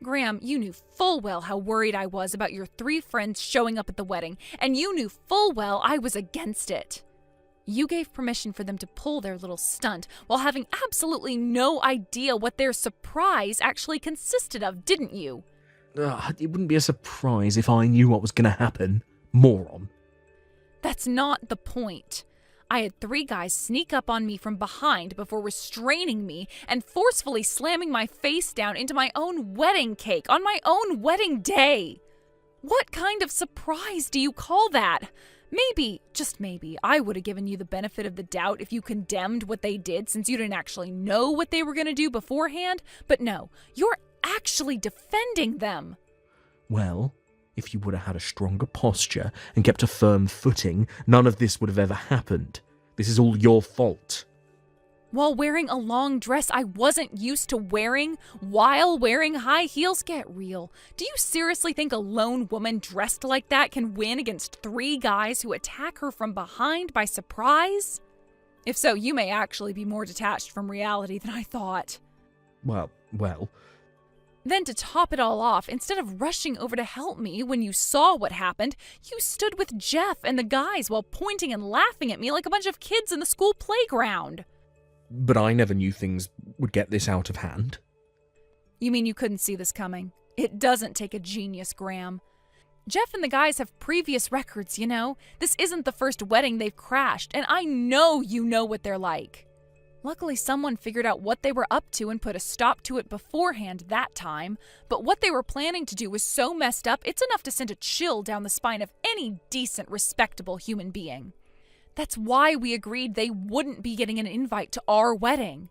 Graham, you knew full well how worried I was about your 3 friends showing up at the wedding, and you knew full well I was against it. You gave permission for them to pull their little stunt while having absolutely no idea what their surprise actually consisted of, didn't you? It wouldn't be a surprise if I knew what was going to happen, moron. That's not the point. I had 3 guys sneak up on me from behind before restraining me and forcefully slamming my face down into my own wedding cake on my own wedding day. What kind of surprise do you call that? Maybe, just maybe, I would have given you the benefit of the doubt if you condemned what they did since you didn't actually know what they were going to do beforehand, but no, you're actually defending them. Well, if you would have had a stronger posture and kept a firm footing, none of this would have ever happened. This is all your fault. While wearing a long dress I wasn't used to wearing, while wearing high heels, get real. Do you seriously think a lone woman dressed like that can win against 3 guys who attack her from behind by surprise? If so, you may actually be more detached from reality than I thought. Well. Then to top it all off, instead of rushing over to help me when you saw what happened, you stood with Jeff and the guys while pointing and laughing at me like a bunch of kids in the school playground. But I never knew things would get this out of hand. You mean you couldn't see this coming? It doesn't take a genius, Graham. Jeff and the guys have previous records, you know? This isn't the first wedding they've crashed, and I know you know what they're like. Luckily, someone figured out what they were up to and put a stop to it beforehand that time, but what they were planning to do was so messed up, it's enough to send a chill down the spine of any decent, respectable human being. That's why we agreed they wouldn't be getting an invite to our wedding.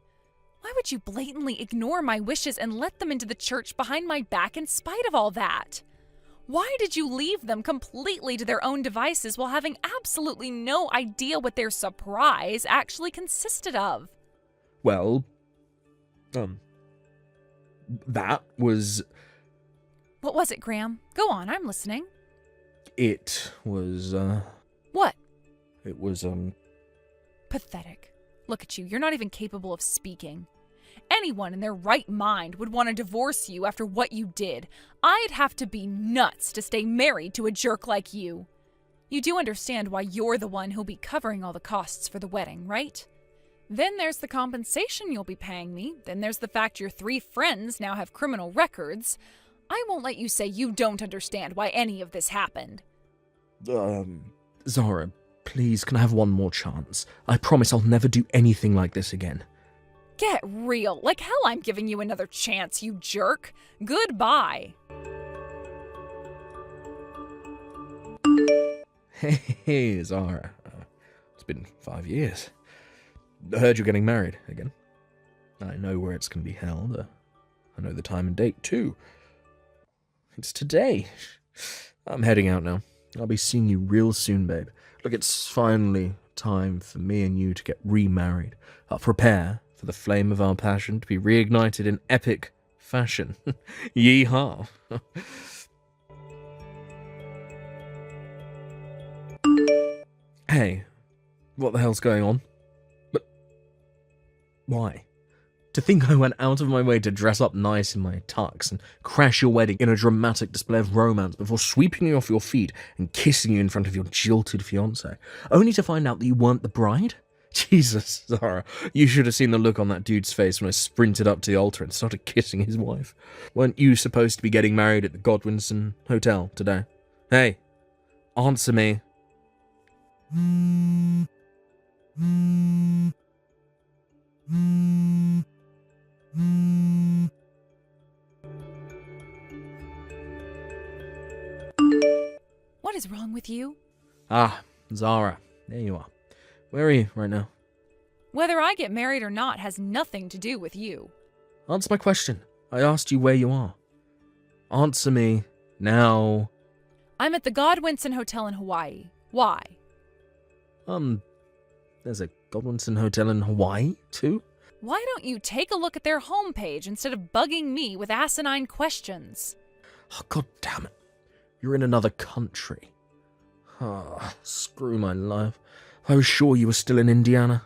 Why would you blatantly ignore my wishes and let them into the church behind my back in spite of all that? Why did you leave them completely to their own devices while having absolutely no idea what their surprise actually consisted of? Well, that was... What was it, Graham? Go on, I'm listening. It was, What? It was, Pathetic. Look at you, you're not even capable of speaking. Anyone in their right mind would want to divorce you after what you did. I'd have to be nuts to stay married to a jerk like you. You do understand why you're the one who'll be covering all the costs for the wedding, right? Then there's the compensation you'll be paying me. Then there's the fact your 3 friends now have criminal records. I won't let you say you don't understand why any of this happened. Zara, please, can I have one more chance? I promise I'll never do anything like this again. Get real. Like hell I'm giving you another chance, you jerk. Goodbye. Hey, Zara. It's been 5 years. I heard you're getting married again. I know where it's going to be held. I know the time and date, too. It's today. I'm heading out now. I'll be seeing you real soon, babe. Look, it's finally time for me and you to get remarried. I'll prepare for the flame of our passion to be reignited in epic fashion. Yeehaw. Hey, what the hell's going on? But why? To think I went out of my way to dress up nice in my tux and crash your wedding in a dramatic display of romance before sweeping you off your feet and kissing you in front of your jilted fiancé, only to find out that you weren't the bride? Jesus, Zara, you should have seen the look on that dude's face when I sprinted up to the altar and started kissing his wife. Weren't you supposed to be getting married at the Godwinson Hotel today? Hey, answer me. What is wrong with you? Ah, Zara, there you are. Where are you right now? Whether I get married or not has nothing to do with you. Answer my question. I asked you where you are. Answer me now. I'm at the Godwinson Hotel in Hawaii. Why? There's a Godwinson Hotel in Hawaii, too? Why don't you take a look at their homepage instead of bugging me with asinine questions? Oh, God damn it. You're in another country. Ah, screw my life. I was sure you were still in Indiana.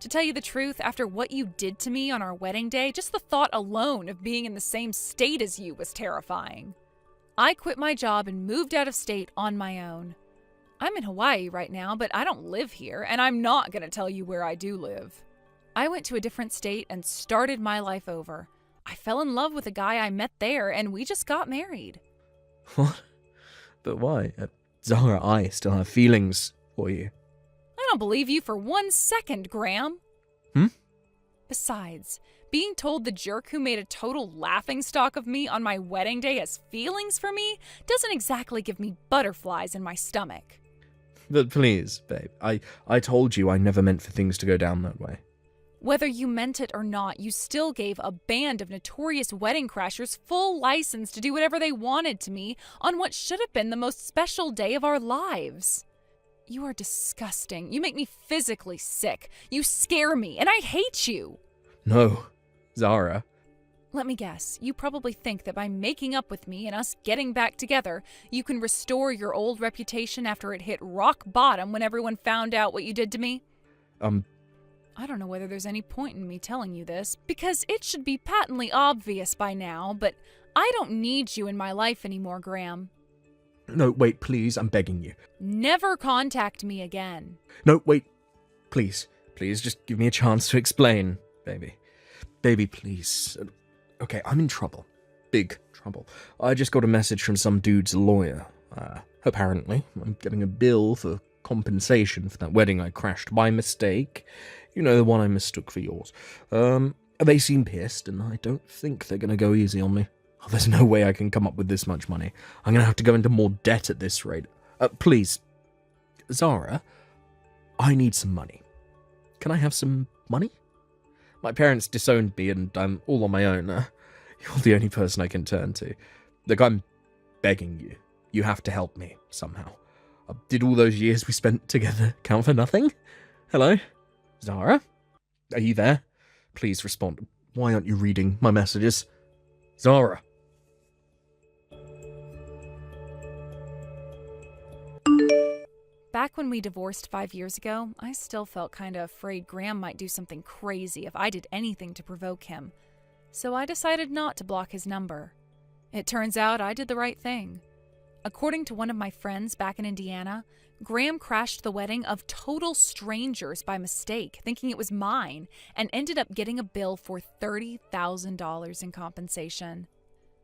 To tell you the truth, after what you did to me on our wedding day, just the thought alone of being in the same state as you was terrifying. I quit my job and moved out of state on my own. I'm in Hawaii right now, but I don't live here, and I'm not going to tell you where I do live. I went to a different state and started my life over. I fell in love with a guy I met there, and we just got married. What? But why? Zara, I still have feelings for you. I don't believe you for 1 second, Graham. Besides, being told the jerk who made a total laughingstock of me on my wedding day has feelings for me doesn't exactly give me butterflies in my stomach. But please, babe, I told you I never meant for things to go down that way. Whether you meant it or not, you still gave a band of notorious wedding crashers full license to do whatever they wanted to me on what should have been the most special day of our lives. You are disgusting. You make me physically sick. You scare me, and I hate you. No, Zara. Let me guess. You probably think that by making up with me and us getting back together, you can restore your old reputation after it hit rock bottom when everyone found out what you did to me? I don't know whether there's any point in me telling you this, because it should be patently obvious by now, but I don't need you in my life anymore, Graham. No, wait, please, I'm begging you. Never contact me again. No, wait, please, just give me a chance to explain, baby. Baby, please. Okay, I'm in trouble. Big trouble. I just got a message from some dude's lawyer. Apparently, I'm getting a bill for compensation for that wedding I crashed by mistake. You know, the one I mistook for yours. They seem pissed, and I don't think they're gonna go easy on me. Oh, there's no way I can come up with this much money. I'm gonna have to go into more debt at this rate. Please, Zara, I need some money. Can I have some money? My parents disowned me, and I'm all on my own. You're the only person I can turn to. Look, I'm begging you. You have to help me, somehow. Did all those years we spent together count for nothing? Hello? Zara? Are you there? Please respond. Why aren't you reading my messages? Zara? Back when we divorced 5 years ago, I still felt kinda afraid Graham might do something crazy if I did anything to provoke him. So I decided not to block his number. It turns out I did the right thing. According to one of my friends back in Indiana, Graham crashed the wedding of total strangers by mistake, thinking it was mine, and ended up getting a bill for $30,000 in compensation.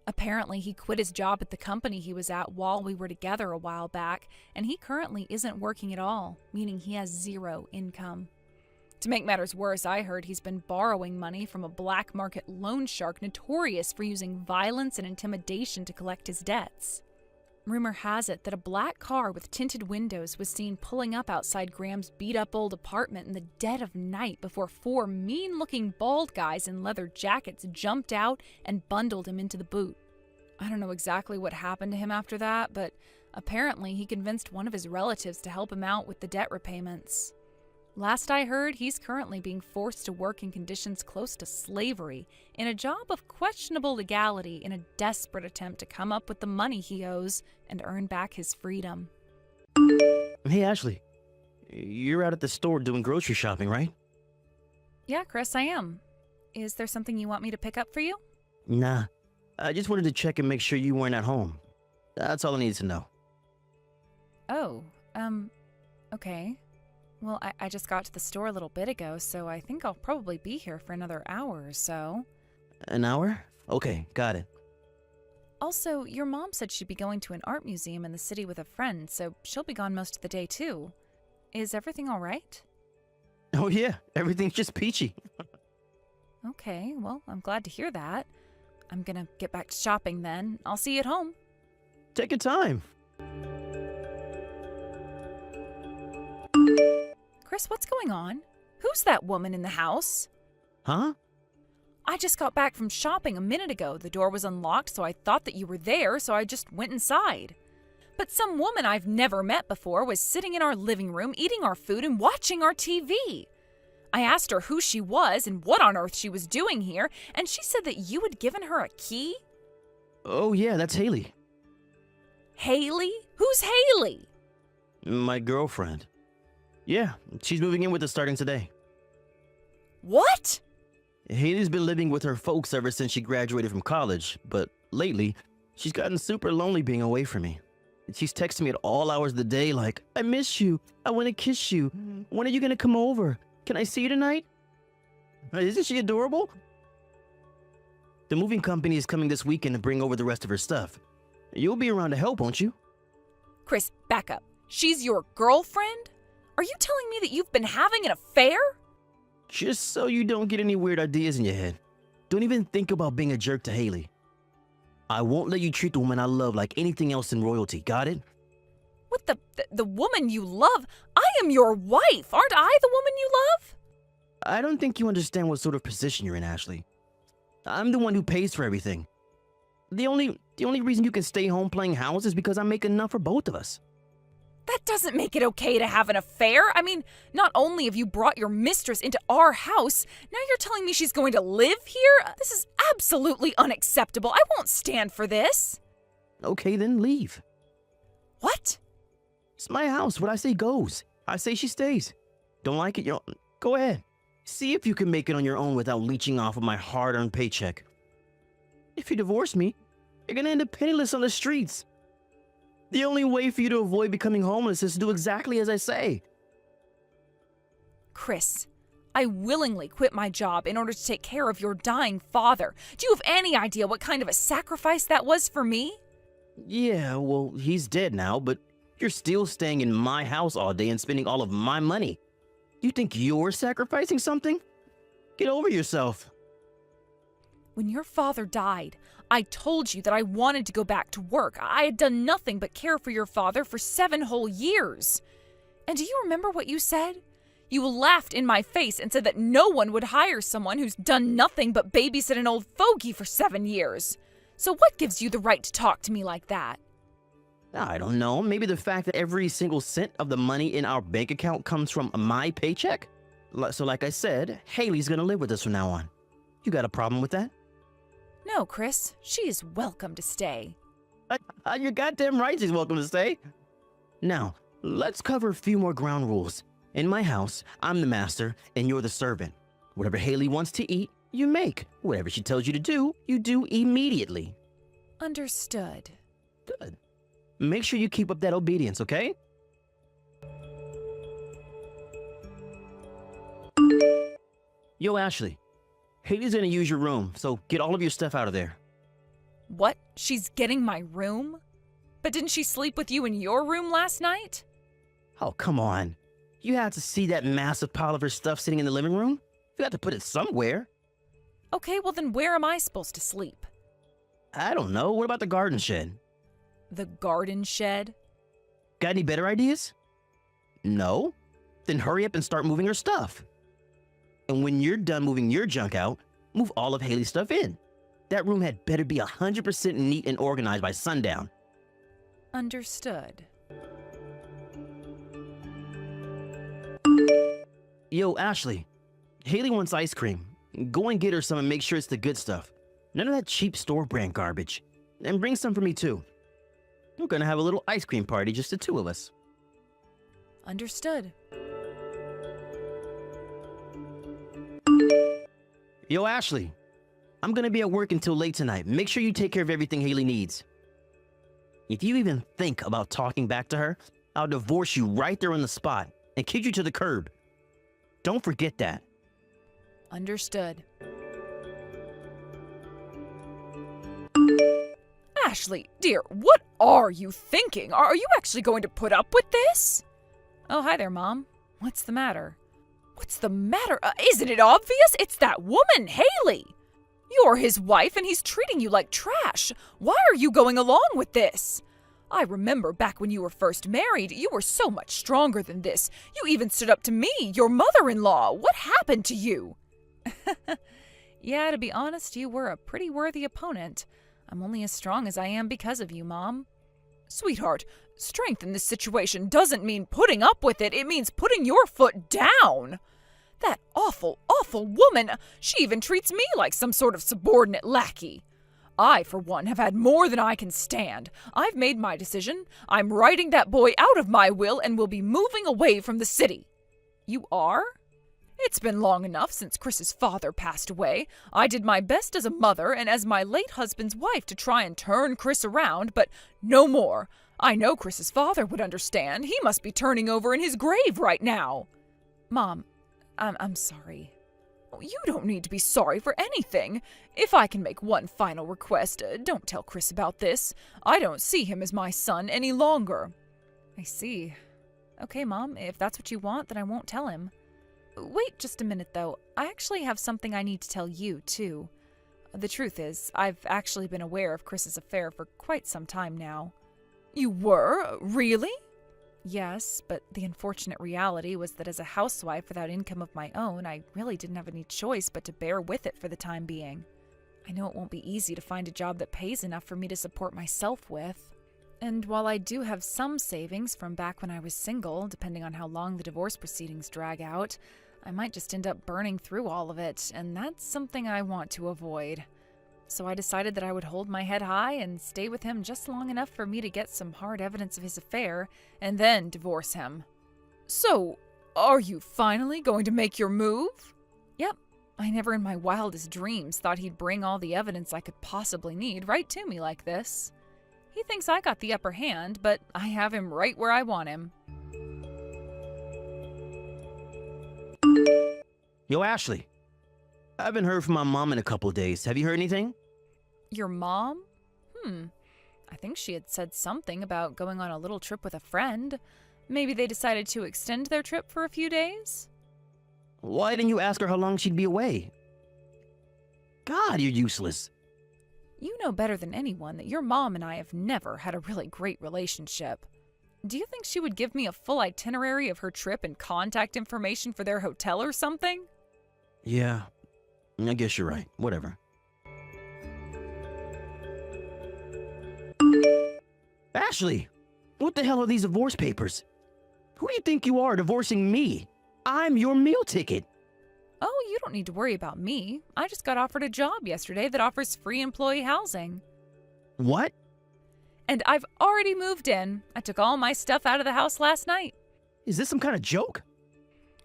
Apparently, he quit his job at the company he was at while we were together a while back, and he currently isn't working at all, meaning he has zero income. To make matters worse, I heard he's been borrowing money from a black market loan shark notorious for using violence and intimidation to collect his debts. Rumor has it that a black car with tinted windows was seen pulling up outside Graham's beat-up old apartment in the dead of night before 4 mean-looking bald guys in leather jackets jumped out and bundled him into the boot. I don't know exactly what happened to him after that, but apparently he convinced one of his relatives to help him out with the debt repayments. Last I heard, he's currently being forced to work in conditions close to slavery in a job of questionable legality in a desperate attempt to come up with the money he owes and earn back his freedom. Hey, Ashley. You're out at the store doing grocery shopping, right? Yeah, Chris, I am. Is there something you want me to pick up for you? Nah. I just wanted to check and make sure you weren't at home. That's all I needed to know. Oh, okay. Well, I just got to the store a little bit ago, so I think I'll probably be here for another hour or so. An hour? Okay, got it. Also, your mom said she'd be going to an art museum in the city with a friend, so she'll be gone most of the day too. Is everything all right? Oh yeah, everything's just peachy. Okay, well, I'm glad to hear that. I'm gonna get back to shopping then. I'll see you at home. Take your time. Chris, what's going on? Who's that woman in the house? Huh? I just got back from shopping a minute ago. The door was unlocked, so I thought that you were there, so I just went inside. But some woman I've never met before was sitting in our living room, eating our food and watching our TV. I asked her who she was and what on earth she was doing here, and she said that you had given her a key. Oh yeah, that's Haley. Haley? Who's Haley? My girlfriend. Yeah, she's moving in with us starting today. What? Haley's been living with her folks ever since she graduated from college, but lately, she's gotten super lonely being away from me. She's texting me at all hours of the day like, I miss you, I want to kiss you, when are you going to come over? Can I see you tonight? Isn't she adorable? The moving company is coming this weekend to bring over the rest of her stuff. You'll be around to help, won't you? Chris, back up. She's your girlfriend? Are you telling me that you've been having an affair? Just so you don't get any weird ideas in your head. Don't even think about being a jerk to Haley. I won't let you treat the woman I love like anything else in royalty, got it? What the woman you love? I am your wife. Aren't I the woman you love? I don't think you understand what sort of position you're in, Ashley. I'm the one who pays for everything. The only reason you can stay home playing house is because I make enough for both of us. That doesn't make it okay to have an affair. I mean, not only have you brought your mistress into our house, now you're telling me she's going to live here? This is absolutely unacceptable. I won't stand for this. Okay, then leave. What? It's my house. What I say goes. I say she stays. Don't like it? Go ahead. See if you can make it on your own without leeching off of my hard-earned paycheck. If you divorce me, you're gonna end up penniless on the streets. The only way for you to avoid becoming homeless is to do exactly as I say. Chris, I willingly quit my job in order to take care of your dying father. Do you have any idea what kind of a sacrifice that was for me? Yeah, well, he's dead now, but you're still staying in my house all day and spending all of my money. You think you're sacrificing something? Get over yourself. When your father died, I told you that I wanted to go back to work. I had done nothing but care for your father for 7 whole years. And do you remember what you said? You laughed in my face and said that no one would hire someone who's done nothing but babysit an old fogey for 7 years. So what gives you the right to talk to me like that? I don't know. Maybe the fact that every single cent of the money in our bank account comes from my paycheck? So like I said, Haley's gonna live with us from now on. You got a problem with that? No, Chris. She is welcome to stay. You're goddamn right she's welcome to stay. Now, let's cover a few more ground rules. In my house, I'm the master and you're the servant. Whatever Haley wants to eat, you make. Whatever she tells you do immediately. Understood. Good. Make sure you keep up that obedience, okay? Yo, Ashley. Haley's gonna use your room, so get all of your stuff out of there. What? She's getting my room? But didn't she sleep with you in your room last night? Oh, come on. You had to see that massive pile of her stuff sitting in the living room? You had to put it somewhere. Okay, well then where am I supposed to sleep? I don't know. What about the garden shed? The garden shed? Got any better ideas? No? Then hurry up and start moving her stuff. And when you're done moving your junk out, move all of Haley's stuff in. That room had better be 100% neat and organized by sundown. Understood. Yo, Ashley. Haley wants ice cream. Go and get her some and make sure it's the good stuff. None of that cheap store brand garbage. And bring some for me too. We're gonna have a little ice cream party, just the 2 of us. Understood. Yo, Ashley. I'm gonna be at work until late tonight. Make sure you take care of everything Haley needs. If you even think about talking back to her, I'll divorce you right there on the spot and kick you to the curb. Don't forget that. Understood. Ashley, dear, what are you thinking? Are you actually going to put up with this? Oh, hi there, Mom. What's the matter? What's the matter? Isn't it obvious? It's that woman, Haley. You're his wife and he's treating you like trash. Why are you going along with this? I remember back when you were first married, you were so much stronger than this. You even stood up to me, your mother-in-law. What happened to you? Yeah, to be honest, you were a pretty worthy opponent. I'm only as strong as I am because of you, Mom. Sweetheart, strength in this situation doesn't mean putting up with it. It means putting your foot down. That awful, awful woman, she even treats me like some sort of subordinate lackey. I, for one, have had more than I can stand. I've made my decision. I'm writing that boy out of my will and will be moving away from the city. You are? It's been long enough since Chris's father passed away. I did my best as a mother and as my late husband's wife to try and turn Chris around, but no more. I know Chris's father would understand. He must be turning over in his grave right now. Mom, I'm sorry. You don't need to be sorry for anything. If I can make one final request, don't tell Chris about this. I don't see him as my son any longer. I see. Okay, Mom, if that's what you want, then I won't tell him. Wait just a minute, though. I actually have something I need to tell you, too. The truth is, I've actually been aware of Chris's affair for quite some time now. You were? Really? Yes, but the unfortunate reality was that as a housewife without income of my own, I really didn't have any choice but to bear with it for the time being. I know it won't be easy to find a job that pays enough for me to support myself with. And while I do have some savings from back when I was single, depending on how long the divorce proceedings drag out, I might just end up burning through all of it, and that's something I want to avoid. So I decided that I would hold my head high and stay with him just long enough for me to get some hard evidence of his affair, and then divorce him. So, are you finally going to make your move? Yep. I never in my wildest dreams thought he'd bring all the evidence I could possibly need right to me like this. He thinks I got the upper hand, but I have him right where I want him. Yo, Ashley. I haven't heard from my mom in a couple days. Have you heard anything? Your mom? I think she had said something about going on a little trip with a friend. Maybe they decided to extend their trip for a few days? Why didn't you ask her how long she'd be away? God, you're useless. You know better than anyone that your mom and I have never had a really great relationship. Do you think she would give me a full itinerary of her trip and contact information for their hotel or something? Yeah, I guess you're right. Whatever. Ashley, what the hell are these divorce papers? Who do you think you are divorcing me? I'm your meal ticket. Oh, you don't need to worry about me. I just got offered a job yesterday that offers free employee housing. What? And I've already moved in. I took all my stuff out of the house last night. Is this some kind of joke?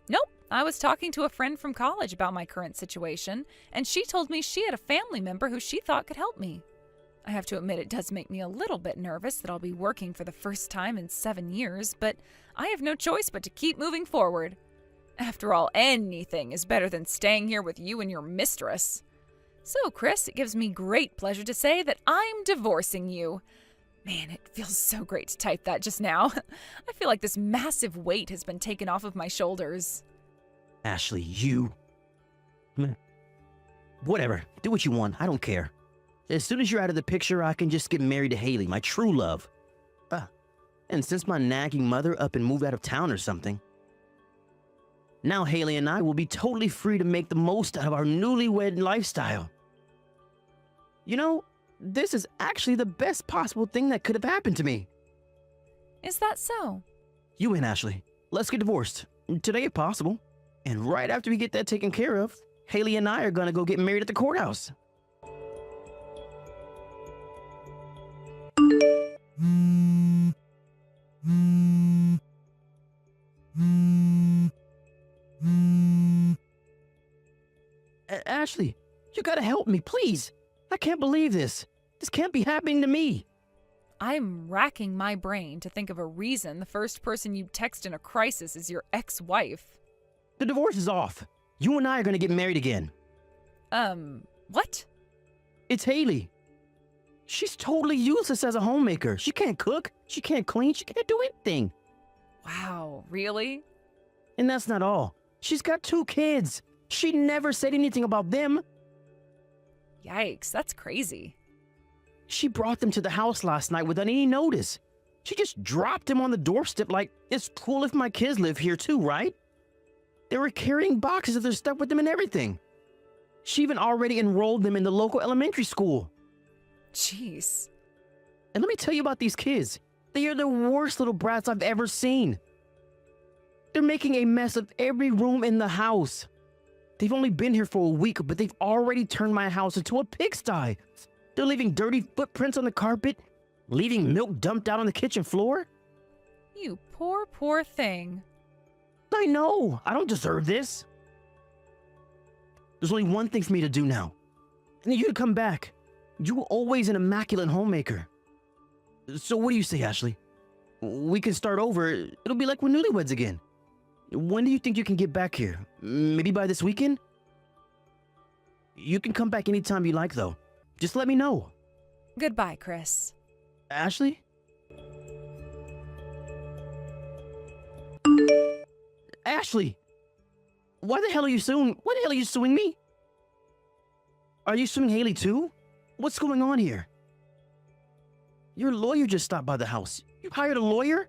Nope. I was talking to a friend from college about my current situation, and she told me she had a family member who she thought could help me. I have to admit it does make me a little bit nervous that I'll be working for the first time in 7 years, but I have no choice but to keep moving forward. After all, anything is better than staying here with you and your mistress. So, Chris, it gives me great pleasure to say that I'm divorcing you. Man, it feels so great to type that just now. I feel like this massive weight has been taken off of my shoulders. Ashley, you... Whatever. Do what you want. I don't care. As soon as you're out of the picture, I can just get married to Haley, my true love. And since my nagging mother up and moved out of town or something, now Haley and I will be totally free to make the most out of our newlywed lifestyle. You know, this is actually the best possible thing that could have happened to me. Is that so? You and Ashley, let's get divorced. Today if possible. And right after we get that taken care of, Haley and I are gonna go get married at the courthouse. Ashley, you gotta help me, please. I can't believe this. This can't be happening to me. I'm racking my brain to think of a reason the first person you'd text in a crisis is your ex-wife. The divorce is off. You and I are gonna get married again. What? It's Haley. She's totally useless as a homemaker. She can't cook, she can't clean, she can't do anything. Wow, really? And that's not all. She's got 2 kids. She never said anything about them. Yikes, that's crazy. She brought them to the house last night without any notice. She just dropped them on the doorstep like, it's cool if my kids live here too, right? They were carrying boxes of their stuff with them and everything. She even already enrolled them in the local elementary school. Jeez. And let me tell you about these kids. They are the worst little brats I've ever seen. They're making a mess of every room in the house. They've only been here for a week, but they've already turned my house into a pigsty. They're leaving dirty footprints on the carpet, leaving milk dumped out on the kitchen floor. You poor, poor thing. I know. I don't deserve this. There's only one thing for me to do now. I need you to come back. You were always an immaculate homemaker. So what do you say, Ashley? We can start over. It'll be like we're newlyweds again. When do you think you can get back here? Maybe by this weekend? You can come back anytime you like, though. Just let me know. Goodbye, Chris. Ashley? Ashley! Why the hell are you suing? Why the hell are you suing me? Are you suing Haley too? What's going on here? Your lawyer just stopped by the house. You hired a lawyer?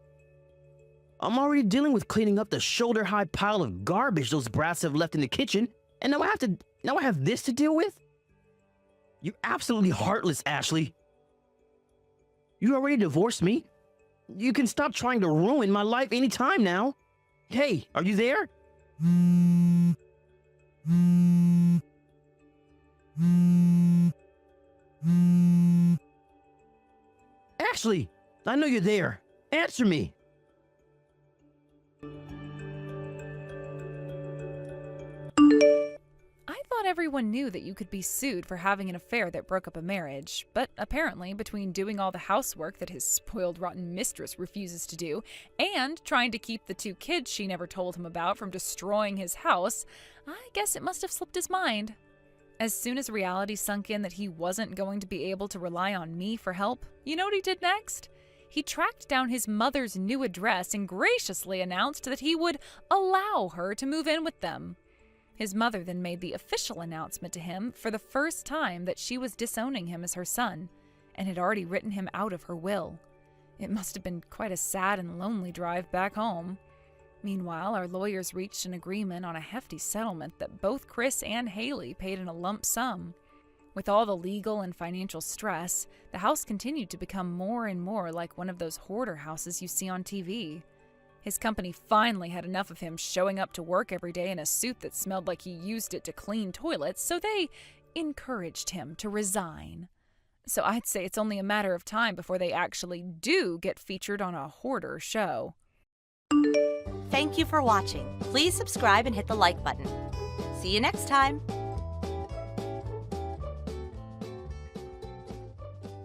I'm already dealing with cleaning up the shoulder-high pile of garbage those brats have left in the kitchen, and now I have this to deal with? You're absolutely heartless, Ashley. You already divorced me. You can stop trying to ruin my life anytime now. Hey, are you there? Ashley, I know you're there. Answer me. I thought everyone knew that you could be sued for having an affair that broke up a marriage, but apparently between doing all the housework that his spoiled, rotten mistress refuses to do and trying to keep the 2 kids she never told him about from destroying his house, I guess it must have slipped his mind. As soon as reality sunk in that he wasn't going to be able to rely on me for help, you know what he did next? He tracked down his mother's new address and graciously announced that he would allow her to move in with them. His mother then made the official announcement to him for the first time that she was disowning him as her son, and had already written him out of her will. It must have been quite a sad and lonely drive back home. Meanwhile, our lawyers reached an agreement on a hefty settlement that both Chris and Haley paid in a lump sum. With all the legal and financial stress, the house continued to become more and more like one of those hoarder houses you see on TV. His company finally had enough of him showing up to work every day in a suit that smelled like he used it to clean toilets, so they encouraged him to resign. So I'd say it's only a matter of time before they actually do get featured on a hoarder show. Thank you for watching. Please subscribe and hit the like button. See you next time.